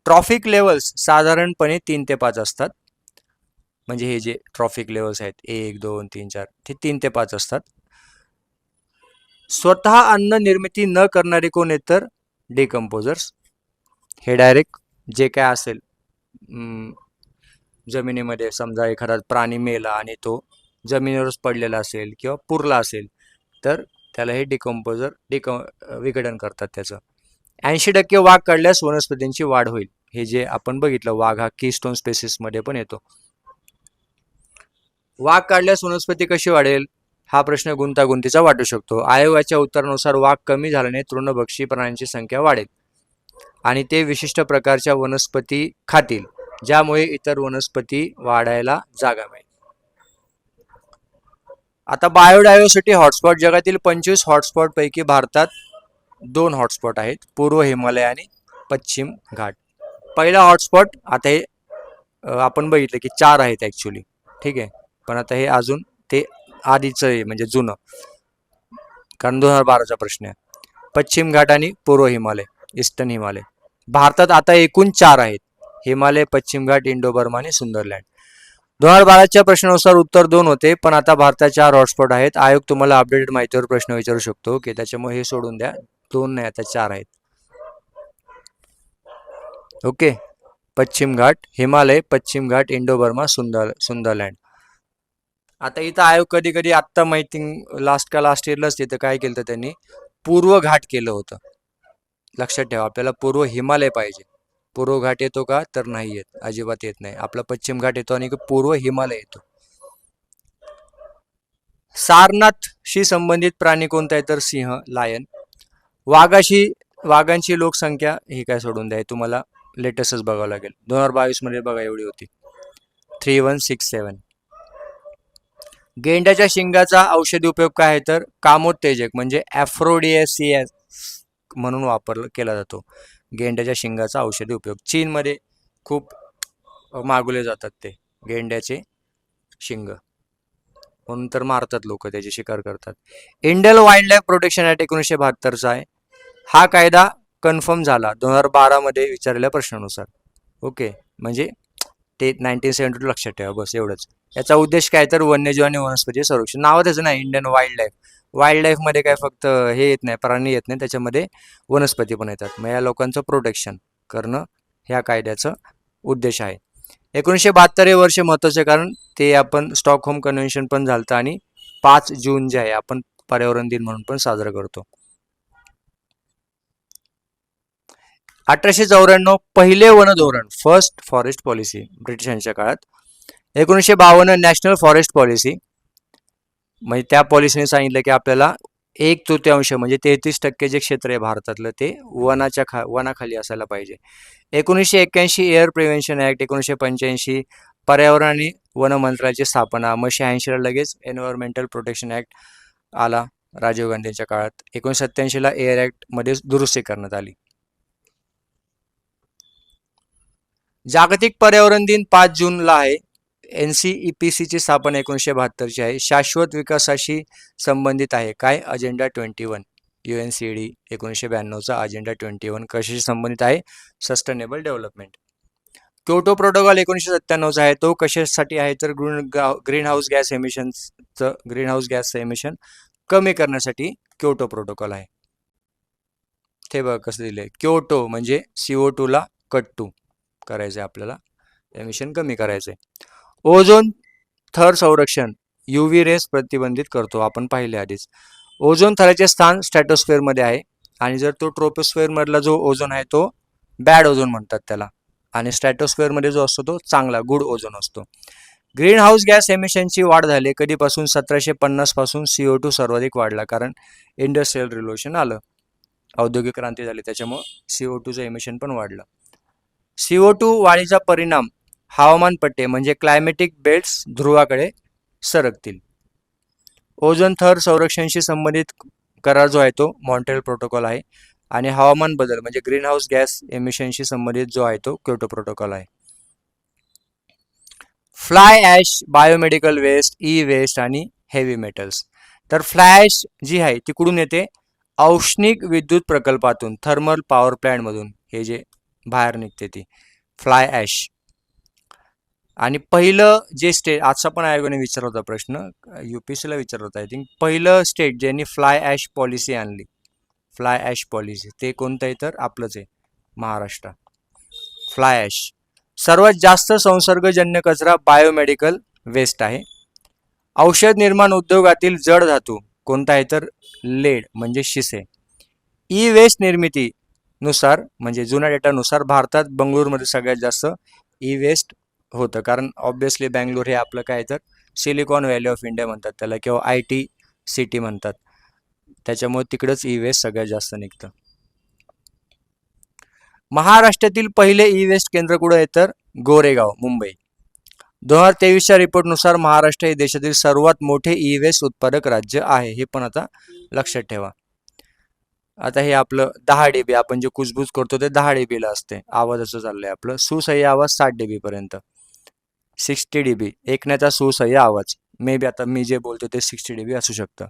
ट्रॉफिक लेवल्स साधारणपणे 3 ते 5 असतात. म्हणजे हे जे ट्रॉफिक लेवल्स आहेत 1 2 3 4 ते 3 ते 5 असतात. स्वतः अन्न निर्मिती न करणारे कोण आहेत तर डिकम्पोजर्स. हे डायरेक्ट जे काय असेल जमिनीमध्ये, समजा एखादा प्राणी मेला आणि तो जमिनीवरच पडलेला असेल किंवा पुरला असेल तर त्याला हे डिकम्पोजर विघटन करतात त्याचं. 80% वाघ काढल्यास वनस्पतींची वाढ होईल. हे जे आपण बघितलं, वाघ हा कीस्टोन स्पेसिस मध्ये पण येतो. वाघ काढल्यास वनस्पती कशी वाढेल हा प्रश्न गुंतागुंतीचा वाटू शकतो. आयोगाच्या उत्तरानुसार वाघ कमी झाल्याने तृणभक्षी प्राण्यांची संख्या वाढेल आणि ते विशिष्ट प्रकारच्या वनस्पती खातील, ज्यामुळे इतर वनस्पती वाढायला जागा मिळेल. आता बायोडायव्हर्सिटी हॉटस्पॉट, जगातील 25 हॉटस्पॉट पैकी भारतात 2 हॉटस्पॉट आहेत, पूर्व हिमालय आणि पश्चिम घाट. पहिला हॉटस्पॉट आता हे आपण बघितलं की 4 आहेत ॲक्च्युली, ठीक आहे, पण आता हे अजून ते आधीचं आहे म्हणजे जुनं, कारण 2012चा प्रश्न आहे. पश्चिम घाट आणि पूर्व हिमालय, ईस्टर्न हिमालय. भारतात आता एकूण 4 आहेत, हिमालय, पश्चिम घाट, इंडो बर्मा आणि सुंदरलँड. 2012च्या प्रश्नानुसार उत्तर 2 होते, पण आता भारतात 4 हॉटस्पॉट आहेत. आयोग तुम्हाला अपडेटेड माहितीवर प्रश्न विचारू शकतो की त्याच्यामुळे हे सोडून द्या, 2 नाही आता 4 आहेत. ओके, पश्चिम घाट, हिमालय, पश्चिम घाट, इंडो बर्मा, सुंदरलँड. आता इथं आयोग कधी कधी आत्ता माहिती लास्ट इयरलाच तिथं काय केलं त्यांनी पूर्व घाट केलं होतं. लक्षात ठेवा, आपल्याला पूर्व हिमालय पाहिजे. पूर्व घाट येतो का तर नाही येत, अजिबात येत नाही. आपला पश्चिम घाट येतो आणि पूर्व हिमालय येतो. सारनाथशी संबंधित प्राणी कोणता आहे तर सिंह, लायन. वाघांची लोकसंख्या ही काय सोडून द्या, तुम्हाला लेटेस्टच बघावं लागेल. 2022 मध्ये बघा एवढी होती, 3167. गेंड्याच्या शिंगाचा औषधी उपयोग काय आहे तर कामोत्तेजक म्हणजे ॲफ्रोडियासिस म्हणून केला जातो. गेंड्याच्या शिंगाचा औषधी उपयोग चीनमध्ये खूप मागवले जातात ते गेंड्याचे शिंग, म्हणून तर मारतात लोक, त्याची शिकार करतात. Indian wild life protection act 1972चा आहे. हा कायदा कन्फर्म झाला 2012 मध्ये विचारलेल्या प्रश्नानुसार. ओके, म्हणजे ते 1972 लक्षात ठेवा, बस एवढंच. याचा उद्देश काय तर वन्यजीव आणि वनस्पती संरक्षण. नाव त्याचं नाही Indian wild life. Wild life मध्ये काय फक्त हे येत नाही, प्राणी येत नाही, त्याच्यामध्ये वनस्पती पण येतात. मग या लोकांचं प्रोटेक्शन करणं ह्या कायद्याचा उद्देश आहे. 1972 हे वर्ष महत्वाचे, कारण ते आपण स्टॉकहोम कन्व्हेन्शन पण झालं आणि 5 जून जे आहे आपण पर्यावरण दिन म्हणून पण साजरा करतो. 1894 पहिले वन धोरण, फर्स्ट फॉरेस्ट पॉलिसी ब्रिटिशांच्या काळात. 1952 नॅशनल फॉरेस्ट पॉलिसी, म्हणजे त्या पॉलिसीने सांगितलं की आपल्याला 1/3 म्हणजे 33% जे क्षेत्र आहे भारतातलं ते वनाखाली असायला पाहिजे. 1981 एअर प्रिव्हेन्शन ऍक्ट. 1985 पर्यावरण आणि वन मंत्रालयाची स्थापना. मग 86ला लगेच एन्व्हायरमेंटल प्रोटेक्शन ऍक्ट आला राजीव गांधींच्या काळात. 1987ला एअर ऍक्ट मध्ये दुरुस्ती करण्यात आली. जागतिक पर्यावरण दिन 5 जूनला आहे. NCEPCची स्थापना 1972ची आहे. शाश्वत विकासाशी संबंधित आहे काय, अजेंडा 21. UNCD 1992चा अजेंडा 21 कशाशी संबंधित आहे, सस्टेनेबल डेव्हलपमेंट. क्योटो प्रोटोकॉल 1997चा आहे. तो कशासाठी आहे तर ग्रीन हाऊस गॅस एमिशन कमी करण्यासाठी क्योटो प्रोटोकॉल आहे. ते बघा कसं दिलंय, क्योटो म्हणजे CO2 ला कट टू करायचंय आपल्याला, एमिशन कमी करायचंय. ओझोन थर संरक्षण UV रेस प्रतिबंधित करतो, आपण पाहिले आधीच. ओझोन थराचे स्थान स्ट्रॅटोस्फिअर मध्ये आहे आणि जर तो ट्रोपोस्फिअर मधला जो ओझोन आहे तो बॅड ओझोन म्हणतात त्याला, आणि स्ट्रॅटोस्फिअर मध्ये जो असतो तो चांगला गुड ओझोन असतो. ग्रीन हाऊस गॅस एमिशनची वाढ झाली कधीपासून? 1750 पासून CO2 सर्वाधिक वाढला, कारण इंडस्ट्रियल रिव्होल्युशन आलं, औद्योगिक क्रांती झाली, त्याच्यामुळे CO2चं एमिशन पण वाढलं. CO2 वाढीचा परिणाम हवामान पट्टे म्हणजे क्लायमेटिक बेल्ट्स ध्रुवाकडे सरकतील. ओझोन थर संरक्षणाशी संबंधित करार जो आहे तो मॉन्ट्रियल प्रोटोकॉल आहे, आणि हवामान बदल म्हणजे ग्रीन हाऊस गॅस एमिशनशी संबंधित जो आहे तो क्योटो प्रोटोकॉल आहे. Fly ash, biomedical waste, e waste आणि हेवी मेटल्स. तर फ्लाय ॲश जी आहे ती कुठून येते? औष्णिक विद्युत प्रकल्पातून, थर्मल पॉवर प्लॅन्ट मधून हे जे बाहेर निघते ती फ्लाय ॲश. आणि पहिलं जे स्टेट, आजचा पण आयोगाने विचारला होता प्रश्न, UPSC ला विचारला होता आय थिंक, पहिलं स्टेट ज्यांनी फ्लाय ॲश पॉलिसी आणली, फ्लाय ॲश पॉलिसी, ते कोणतं आहे तर आपलंच आहे महाराष्ट्र. Fly ash. सर्वात जास्त संसर्गजन्य कचरा बायोमेडिकल वेस्ट आहे. औषध निर्माण उद्योगातील जड धातू कोणता आहे तर लेड म्हणजे शिसे. ई वेस्ट निर्मिती नुसार म्हणजे जुन्या डेटानुसार भारतात बंगळुरूमध्ये सगळ्यात जास्त ई वेस्ट होतं, कारण ऑब्विसली बँगलोर हे आपलं काय तर सिलिकॉन व्हॅली ऑफ इंडिया म्हणतात त्याला, किंवा IT सिटी म्हणतात, त्याच्यामुळे तिकडंच ई वेस्ट सगळ्यात जास्त निघतं. महाराष्ट्रातील पहिले ई वेस्ट केंद्र कुठं आहे तर गोरेगाव, मुंबई. 2023च्या रिपोर्टनुसार महाराष्ट्र हे देशातील सर्वात मोठे ई वेस्ट उत्पादक राज्य आहे, हे पण आता लक्षात ठेवा. आता हे आपलं 10 dB, आपण जे कुजबूज करतो ते 10 dB ला असते, आवाजाचं चाललंय आपलं. सुसह्य आवाज 60 dB पर्यंत, 60 dB ऐकण्याचा सुसह्य आवाज, मे बी आता मी जे बोलतो ते 60 dB असू शकतं.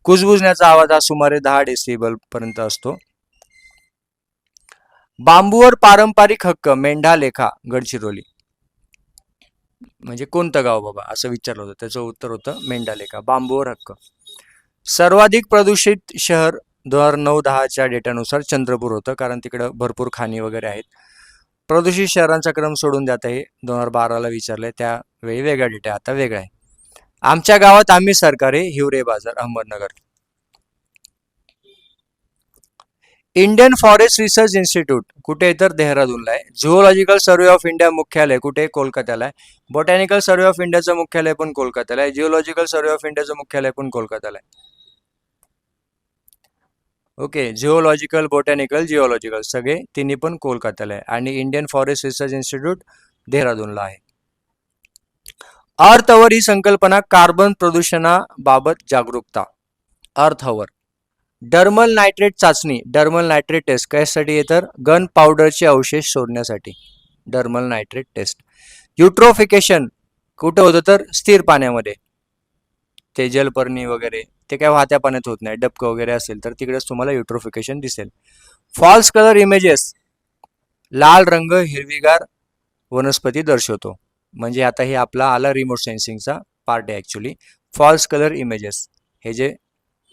कुजबुजण्याचा आवाज हा सुमारे 10 डेसिबल पर्यंत असतो. बांबूवर पारंपरिक हक्क मेंढालेखा गडचिरोली, म्हणजे कोणतं गाव बाबा असं विचारलं होतं, त्याचं उत्तर होतं मेंढालेखा, बांबूवर हक्क. सर्वाधिक प्रदूषित शहर 2009-10च्या डेटानुसार चंद्रपूर होतं, कारण तिकडं भरपूर खाणी वगैरे आहेत. प्रदूषित शहरांचा क्रम सोडून द्यात आहे, 2012ला विचारलंय, त्यावेळी वेगळा डेटा, आता वेगळा आहे. आमच्या गावात आम्ही सरकार आहे, हिवरे बाजार, Ahmednagar. Indian forest research institute कुठे आहे तर देहरादूनला आहे. झुओलॉजिकल सर्वे ऑफ इंडिया मुख्यालय कुठे आहे? कोलकात्याला आहे. बॉटॅनिकल सर्वे ऑफ इंडियाचं मुख्यालय पण कोलकात्याला आहे. जिओलॉजिकल सर्वे ऑफ इंडियाचं मुख्यालय पण कोलकात्याला आहे. ओके, झिओलॉजिकल, बॉटॅनिकल, जिओलॉजिकल सगळे तिन्ही पण कोलकात्याला आहे, आणि इंडियन फॉरेस्ट रिसर्च इन्स्टिट्यूट देहरादूनला आहे. अर्थ अवर ही संकल्पना कार्बन प्रदूषणाबाबत जागरूकता. अर्थ अवर. डर्मल नायट्रेट चाचणी, डर्मल नायट्रेट टेस्ट कशासाठी आहे तर गन पावडरचे अवशेष शोधण्यासाठी, डर्मल नायट्रेट टेस्ट. युट्रोफिकेशन कुठं होतं तर स्थिर पाण्यामध्ये, ते जलपर्णी वगैरे ते काय वाहत्या पाण्यात होत नाही, डबकं वगैरे असेल तर तिकडेच तुम्हाला युट्रोफिकेशन दिसेल. फॉल्स कलर इमेजेस, लाल रंग हिरवीगार वनस्पती दर्शवतो, म्हणजे आता हे आपला आला रिमोट सेन्सिंगचा पार्ट आहे ॲक्च्युली. फॉल्स कलर इमेजेस, हे जे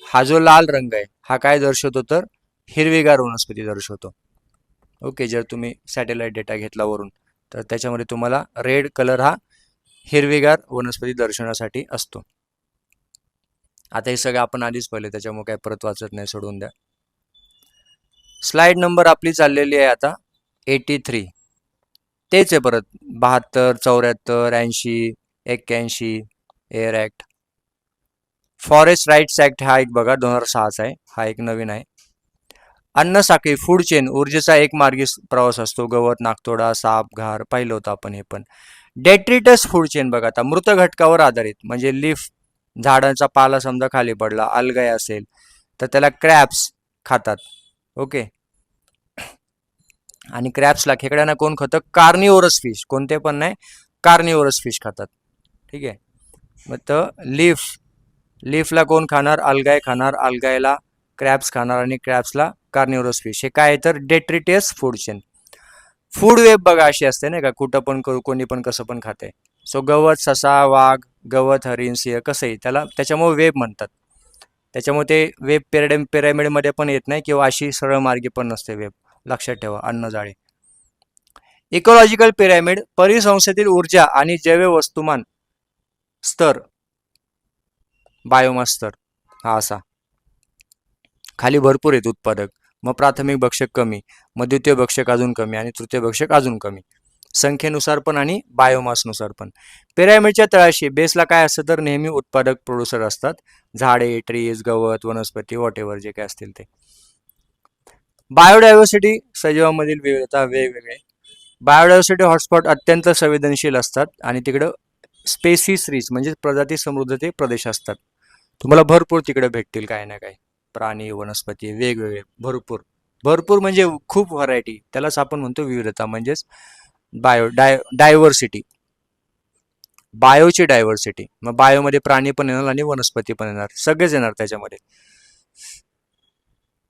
हा जो लाल रंग आहे हा काय दर्शवतो तर हिरवीगार वनस्पती दर्शवतो. ओके, जर तुम्ही सॅटेलाइट डेटा घेतला वरून तर त्याच्यामध्ये तुम्हाला रेड कलर हा हिरवीगार वनस्पती दर्शवण्यासाठी असतो. आता हे सगळं आपण आधीच पाहिले, त्याच्यामुळे काय परत वाचत नाही, सोडून द्या. स्लाइड नंबर आपली चाललेली आहे आता 83, तेच आहे परत 72, 74, 80, 81 air act. Forest rights act हा एक बघा 2006चा आहे, हा एक नवीन आहे. अन्न साखळी, फूड चेन, ऊर्जेचा एक मार्गी प्रवास असतो, गवत, नागतोडा, साप, घार पाहिलं होतं आपण हे पण. डेट्रिटस फूड चेन बघा आता, मृत घटकावर आधारित, म्हणजे लीफ, झाडांचा पाला समजा खाली पडला, अलगाय असेल तर त्याला क्रॅब्स खातात. ओके, आणि क्रॅब्सला, खेकड्यांना कोण खातं? कार्निओरस फिश, कोणते पण नाही, कार्निओरस फिश खातात. ठीक आहे, मग तर लीफला कोण खाणार? अलगाय खाणार, अलगायला क्रॅब्स खाणार, आणि क्रॅब्सला कार्निओरस फिश. हे काय तर डेट्रिटियस फूड चेन. फूड वेब बघा अशी असते नाही का, कुठं पण कोणी पण कसं पण खाते. सो गवत, ससा, वाघ, गवत, हरिण, सिंह कसंही त्याला त्याच्यामुळे वेब म्हणतात. त्याच्यामुळे ते वेब पिरामिडमध्ये पण येत नाही किंवा अशी सरळ मार्गी पण नसते वेब. लक्षात ठेवा अन्नजाळे. इकोलॉजिकल पिरॅमिड परिसंस्थेतील ऊर्जा आणि जैव वस्तुमान स्तर, बायोमास स्तर हा असा. खाली भरपूर आहेत उत्पादक, मग प्राथमिक भक्षक कमी, मग द्वितीय भक्षक अजून कमी आणि तृतीय भक्षक अजून कमी, संख्येनुसार पण आणि बायोमासनुसार पण. पिरॅमिडच्या तळाशी बेसला काय असतं तर नेहमी उत्पादक प्रोड्युसर असतात. झाडे, ट्रीज, गवत, वनस्पती, वॉट एव्हर जे काय असतील ते. बायोडायव्हर्सिटी सजीवांमधील विविधता वेगवेगळे. बायोडायव्हर्सिटी हॉटस्पॉट अत्यंत संवेदनशील असतात आणि तिकडं स्पेसिस रिच म्हणजे प्रजाती समृद्ध ते प्रदेश असतात. तुम्हाला भरपूर तिकडे भेटतील काय ना काय प्राणी, वनस्पती वेगवेगळे भरपूर. भरपूर म्हणजे खूप व्हरायटी, त्यालाच आपण म्हणतो विविधता म्हणजेच डायव्हर्सिटी. बायोची डायव्हर्सिटी, मग बायोमध्ये प्राणी पण येणार आणि वनस्पती पण येणार, सगळेच येणार त्याच्यामध्ये,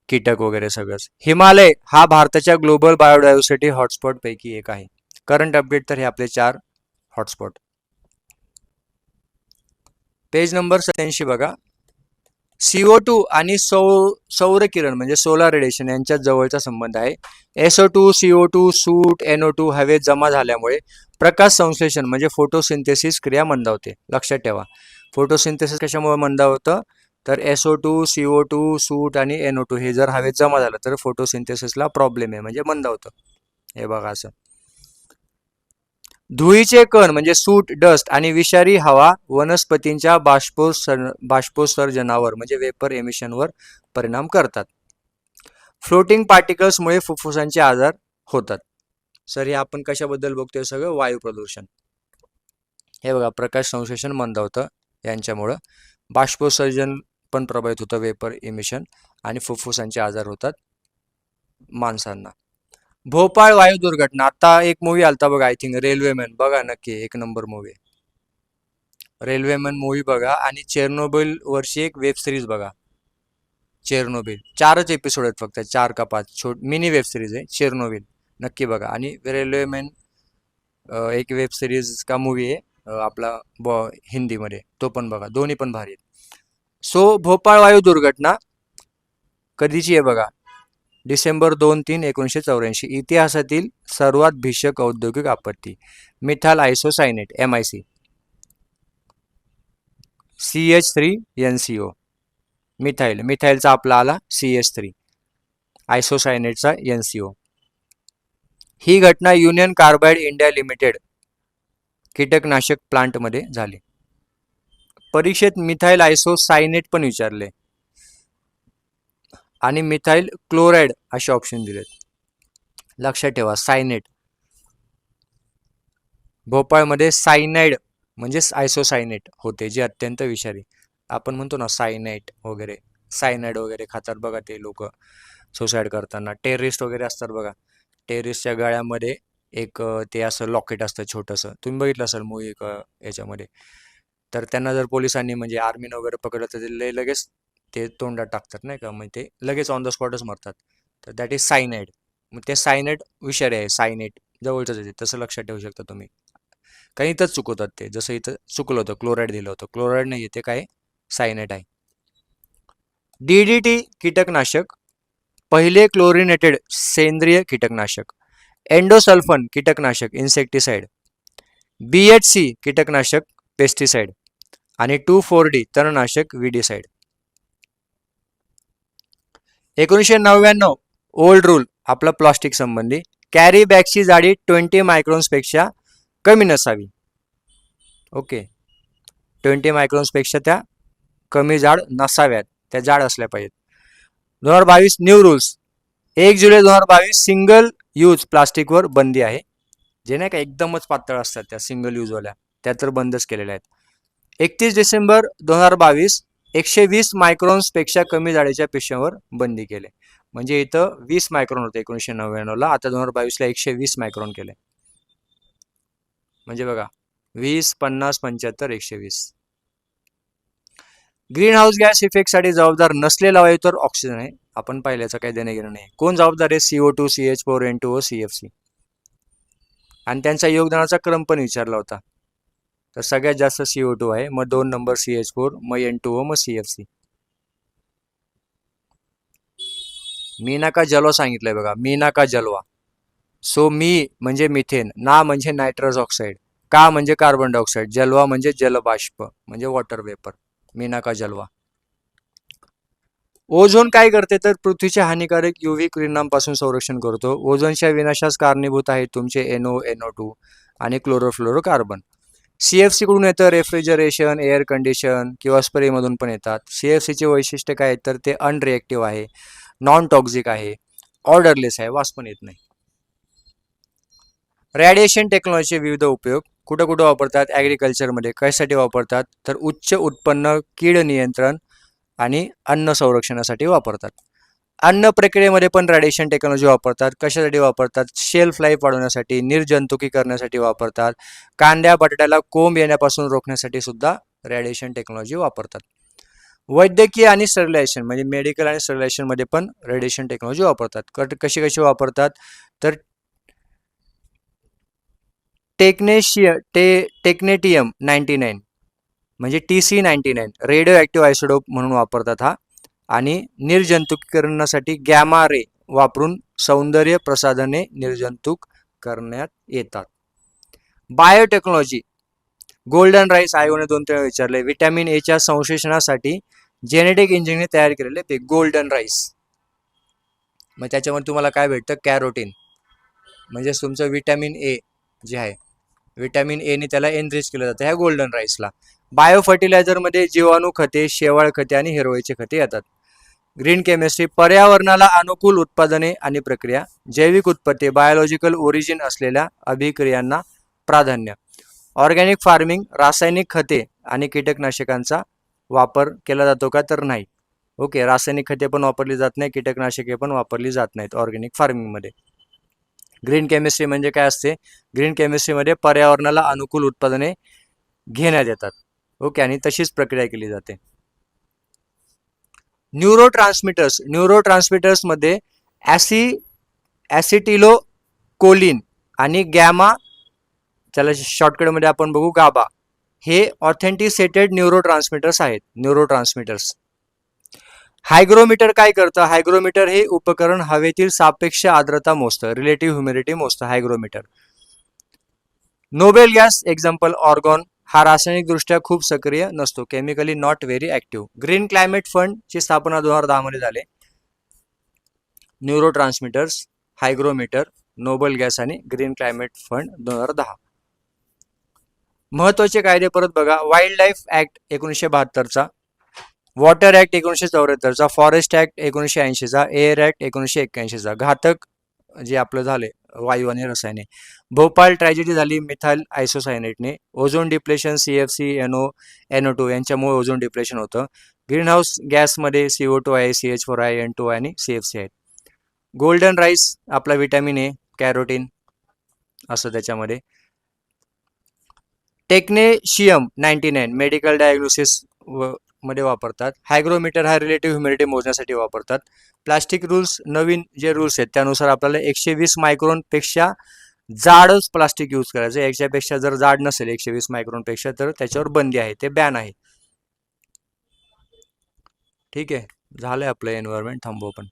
कीटक वगैरे सगळंच. हिमालय हा भारताच्या ग्लोबल बायोडायव्हर्सिटी हॉटस्पॉट पैकी एक आहे. करंट अपडेट तर हे आपले 4 हॉटस्पॉट. पेज नंबर 87 बघा. CO2 आणि सौर किरण म्हणजे सोलार रेडिएशन यांच्यात जवळचा संबंध आहे. SO2, CO2, सूट, NO2 हवेत जमा झाल्यामुळे प्रकाश संश्लेषण म्हणजे फोटोसिंथेसिस क्रिया मंदावते. लक्षात ठेवा, फोटोसिंथेसिस कशामुळे मंदावतं तर SO2, CO2, सूट आणि NO2 हे जर हवेत जमा झालं तर फोटोसिंथेसिसला प्रॉब्लेम आहे म्हणजे मंदावतं. हे बघा असं. धुळीचे कण म्हणजे सूट, डस्ट आणि विषारी हवा वनस्पतींच्या बाष्पोत्सर्जनावर म्हणजे वेपर एमिशनवर परिणाम करतात. फ्लोटिंग पार्टिकल्समुळे फुफ्फुसांचे आजार होतात. सर हे आपण कशाबद्दल बघतोय सगळं वायू प्रदूषण. हे बघा प्रकाश संश्लेषण मंदावतं यांच्यामुळं, बाष्पोत्सर्जन पण प्रभावित होतं वेपर एमिशन आणि फुफ्फुसांचे आजार होतात माणसांना. भोपाळ वायू दुर्घटना, आता एक मूवी आलता बघा आय थिंक रेल्वेमॅन, बघा नक्की एक नंबर मूवी. रेल्वेमॅन मूवी बघा आणि चेर्नोबिल वरची एक वेब सिरीज बघा. चेर्नोबिल 4च एपिसोड आहेत फक्त, 4 का 5 मिनी वेब सिरीज आहे चेर्नोबिल, नक्की बघा. आणि रेल्वेमॅन एक वेब सिरीज का मूवी आहे आपला हिंदीमध्ये, तो पण बघा, दोन्ही पण भारी आहेत. सो भोपाळ वायू दुर्घटना कधीची आहे बघा, डिसेंबर 2-3-1984. इतिहासातील सर्वात भीषक औद्योगिक आपत्ती. Methyl isocyanate MIC, CH3NCO. मिथाइलचा आपला आला CH3, आयसोसायनेटचा NCO. ही घटना युनियन कार्बाइड इंडिया लिमिटेड कीटकनाशक प्लांटमध्ये झाली. परीक्षेत मिथाइल आयसोसायनेट पण विचारले आणि मिथाइल क्लोराइड असे ऑप्शन दिलेत. लक्षात ठेवा सायनेट. भोपाळमध्ये सायनाइड म्हणजेच आयसोसायनेट होते जे अत्यंत विषारी. आपण म्हणतो ना सायनाइट वगैरे, सायनाइड वगैरे खातात बघा ते लोक सुसाईड करताना. टेररिस्ट वगैरे असतात बघा, टेररिस्टच्या गळ्यामध्ये एक ते असं लॉकेट असतं छोटंसं, तुम्ही बघितलं असेल मूवी याच्यामध्ये. तर त्यांना जर पोलिसांनी म्हणजे आर्मीनं वगैरे पकडलं तर ते लगेच ते तोंडात टाकतात नाही का, म्हणजे ते लगेच ऑन द स्पॉटच मरतात. तर दॅट इज सायनाइड. मग ते सायनाइड विषारी आहे, सायनेट जवळच आहे तसं लक्षात ठेवू शकता तुम्ही. काही इथंच चुकवतात ते, जसं इथं चुकलं होतं क्लोराईड दिलं होतं, क्लोराईड नाही येते काय सायनाइड आहे. DDT कीटकनाशक, पहिले क्लोरिनेटेड सेंद्रिय कीटकनाशक. एंडोसल्फन कीटकनाशक इन्सेक्टिसाइड. BHC कीटकनाशक पेस्टिसाइड आणि 2,4-D तणनाशक विडीसाइड. 1999 ओल्ड रूल आपला प्लास्टिक संबंधी. कॅरी बॅगची जाडी 20 मायक्रॉन्सपेक्षा कमी नसावी. ओके, 20 मायक्रॉन्सपेक्षा त्या कमी जाड नसाव्यात, त्या जाड असल्या पाहिजेत. 2022 न्यू रूल्स. 1 जुलै 2022 सिंगल यूज प्लास्टिकवर बंदी आहे. जे नाही का एकदमच पातळ असतात त्या सिंगल यूजवाल्या, त्या तर बंदच केलेल्या आहेत. 31 डिसेंबर 2022 120 मायक्रॉन्सपेक्षा कमी जाडीच्या पिशव्यांवर बंदी केली. म्हणजे इथं 20 मायक्रॉन होते 1999ला, आता 2022ला 120 मायक्रॉन केले. म्हणजे बघा 20, 50, 75, 120. ग्रीन हाऊस गॅस इफेक्टसाठी जबाबदार नसलेला वायू तर ऑक्सिजन आहे. आपण पाहिल्याचं काही देणं घेणं नाही. कोण जबाबदार आहे? CO2, CH4, N2O, CFC. आणि त्यांचा योगदानाचा क्रम पण विचारला होता. तर सगळ्यात जास्त CO2 आहे, मग 2 नंबर CH4, मग N2O, मग CFC. मीना का जलवा सांगितलंय बघा, मीना का जलवा. सो मी म्हणजे मिथेन, ना म्हणजे नायट्रस ऑक्साईड, का म्हणजे कार्बन डायऑक्साईड, जलवा म्हणजे जलबाष्प म्हणजे वॉटर वेपर. मीना का जलवा. ओझोन काय करते तर पृथ्वीच्या हानिकारक UV किरणांपासून संरक्षण करतो. ओझोनच्या विनाशास कारणीभूत आहेत तुमचे NO, NO2 आणि क्लोरोफ्लोरोकार्बन. CFC कडून येतं रेफ्रिजरेशन, एअर कंडिशन किंवा स्प्रेमधून पण येतात. CFCचे वैशिष्ट्य काय आहेत तर ते अनरिएक्टिव्ह आहे, नॉन टॉक्सिक आहे, ऑर्डरलेस आहे, वास पण येत नाही. रेडिएशन टेक्नॉलॉजीचे विविध उपयोग कुठं कुठं वापरतात? ॲग्रिकल्चरमध्ये. कशासाठी वापरतात तर उच्च उत्पन्न, कीड नियंत्रण आणि अन्न संरक्षणासाठी वापरतात. अन्न प्रक्रियेमध्ये पण रेडिएशन टेक्नॉलॉजी वापरतात. कशासाठी वापरतात? शेल्फ लाईफ वाढवण्यासाठी, निर्जंतुकीकरणासाठी वापरतात. कांद्या बटाट्याला कोंब येण्यापासून रोखण्यासाठी सुद्धा रेडिएशन टेक्नॉलॉजी वापरतात. वैद्यकीय आणि स्टरलायझेशन म्हणजे मेडिकल आणि स्टरलायझेशन मध्ये पण रेडिएशन टेक्नॉलॉजी वापरतात. कशी कशी वापरतात तर टेक्नेटियम 99 म्हणजे TC99 रेडिओ ॲक्टिव्ह आयसोटोप म्हणून वापरतात हा. आणि निर्जंतुकीकरणासाठी गॅमा रे वापरून सौंदर्य प्रसाधने निर्जंतुक करण्यात येतात. बायोटेक्नॉलॉजी गोल्डन राईस आयोगाने 2 वेळा विचारले. व्हिटॅमिन एच्या संश्लेषणासाठी जेनेटिक इंजिनिअरिंग तयार केलेले ते गोल्डन राईस. मग त्याच्यामध्ये तुम्हाला काय भेटतं? कॅरोटीन म्हणजे तुमचं व्हिटॅमिन ए जे आहे, व्हिटॅमिन एने त्याला एनरिच केलं जातं ह्या गोल्डन राईसला. बायो फर्टिलायझरमध्ये जीवाणू खते, शेवाळ खते आणि हिरवळीचे खते येतात. ग्रीन केमिस्ट्री पर्यावरणाला अनुकूल उत्पादने आणि प्रक्रिया. जैविक उत्पत्ती बायोलॉजिकल ओरिजिन असलेल्या अभिक्रियांना प्राधान्य. ऑर्गॅनिक फार्मिंग रासायनिक खते आणि कीटकनाशकांचा वापर केला जातो का तर नाही. ओके, रासायनिक खते पण वापरली जात नाही, कीटकनाशके पण वापरली जात नाहीत ऑर्गॅनिक फार्मिंगमध्ये. ग्रीन केमिस्ट्री म्हणजे काय असते? ग्रीन केमिस्ट्रीमध्ये पर्यावरणाला अनुकूल उत्पादने घेण्यात येतात. ओके, आणि तशीच प्रक्रिया केली जाते. न्यूरोट्रान्समिटर्समध्ये ॲसिटिलोकोलिन आणि गॅमा, त्याला शॉर्टकटमध्ये आपण बघू गाबा, हे ऑथेंटिसेटेड न्यूरोट्रान्समिटर्स आहेत. न्यूरोट्रान्समिटर्स. हायग्रोमीटर काय करतं? हायग्रोमीटर हे उपकरण हवेतील सापेक्ष आर्द्रता मोजतं, रिलेटिव्ह ह्युमिडिटी मोजतं hygrometer. Noble gas example argon हा रासायनिकदृष्ट्या खूप सक्रिय नसतो, chemically not very active. Green climate fund ची स्थापना 2010 मध्ये झाली. न्यूरोट्रान्समिटर्स, हायग्रोमीटर, नोबेल गॅस आणि ग्रीन क्लायमेट फंड 2010. महत्वाचे कायदे परत बघा. वाईल्ड लाईफ ऍक्ट 1972चा, वॉटर ऍक्ट 1974चा, फॉरेस्ट ऍक्ट 1980चा, एअर ऍक्ट 1981चा. घातक जे आपलं झाले वायू आणि रसायने. भोपाळ ट्रॅजेडी झाली मिथाइल आयसोसायनेटने. Ozone depletion CFC, NO, NO2 यांच्यामुळे ओझोन डिप्लेशन होतं. ग्रीन हाऊस गॅसमध्ये CO2 आहे, CH4 आहे, N2 आणि CFC आहेत. गोल्डन राईस आपला व्हिटॅमिन ए, कॅरोटीन असं त्याच्यामध्ये. टेक्नेशियम 99 मेडिकल डायग्नोसिस मध्ये वापरतात. हायग्रोमीटर हा रिलेटिव्ह ह्युमिडिटी मोजण्यासाठी वापरतात. प्लास्टिक रूल्स, नवीन जे रूल्स आहेत त्यानुसार आपल्याला 120 मायक्रोन पेक्षा जाडच प्लास्टिक यूज करायचं. याच्यापेक्षा जर जाड नसेल 120 मायक्रोन पेक्षा तर त्याच्यावर बंदी आहे, ते बॅन आहे. ठीक आहे, झालंय आपलं एन्व्हायरमेंट. थांबू आपण.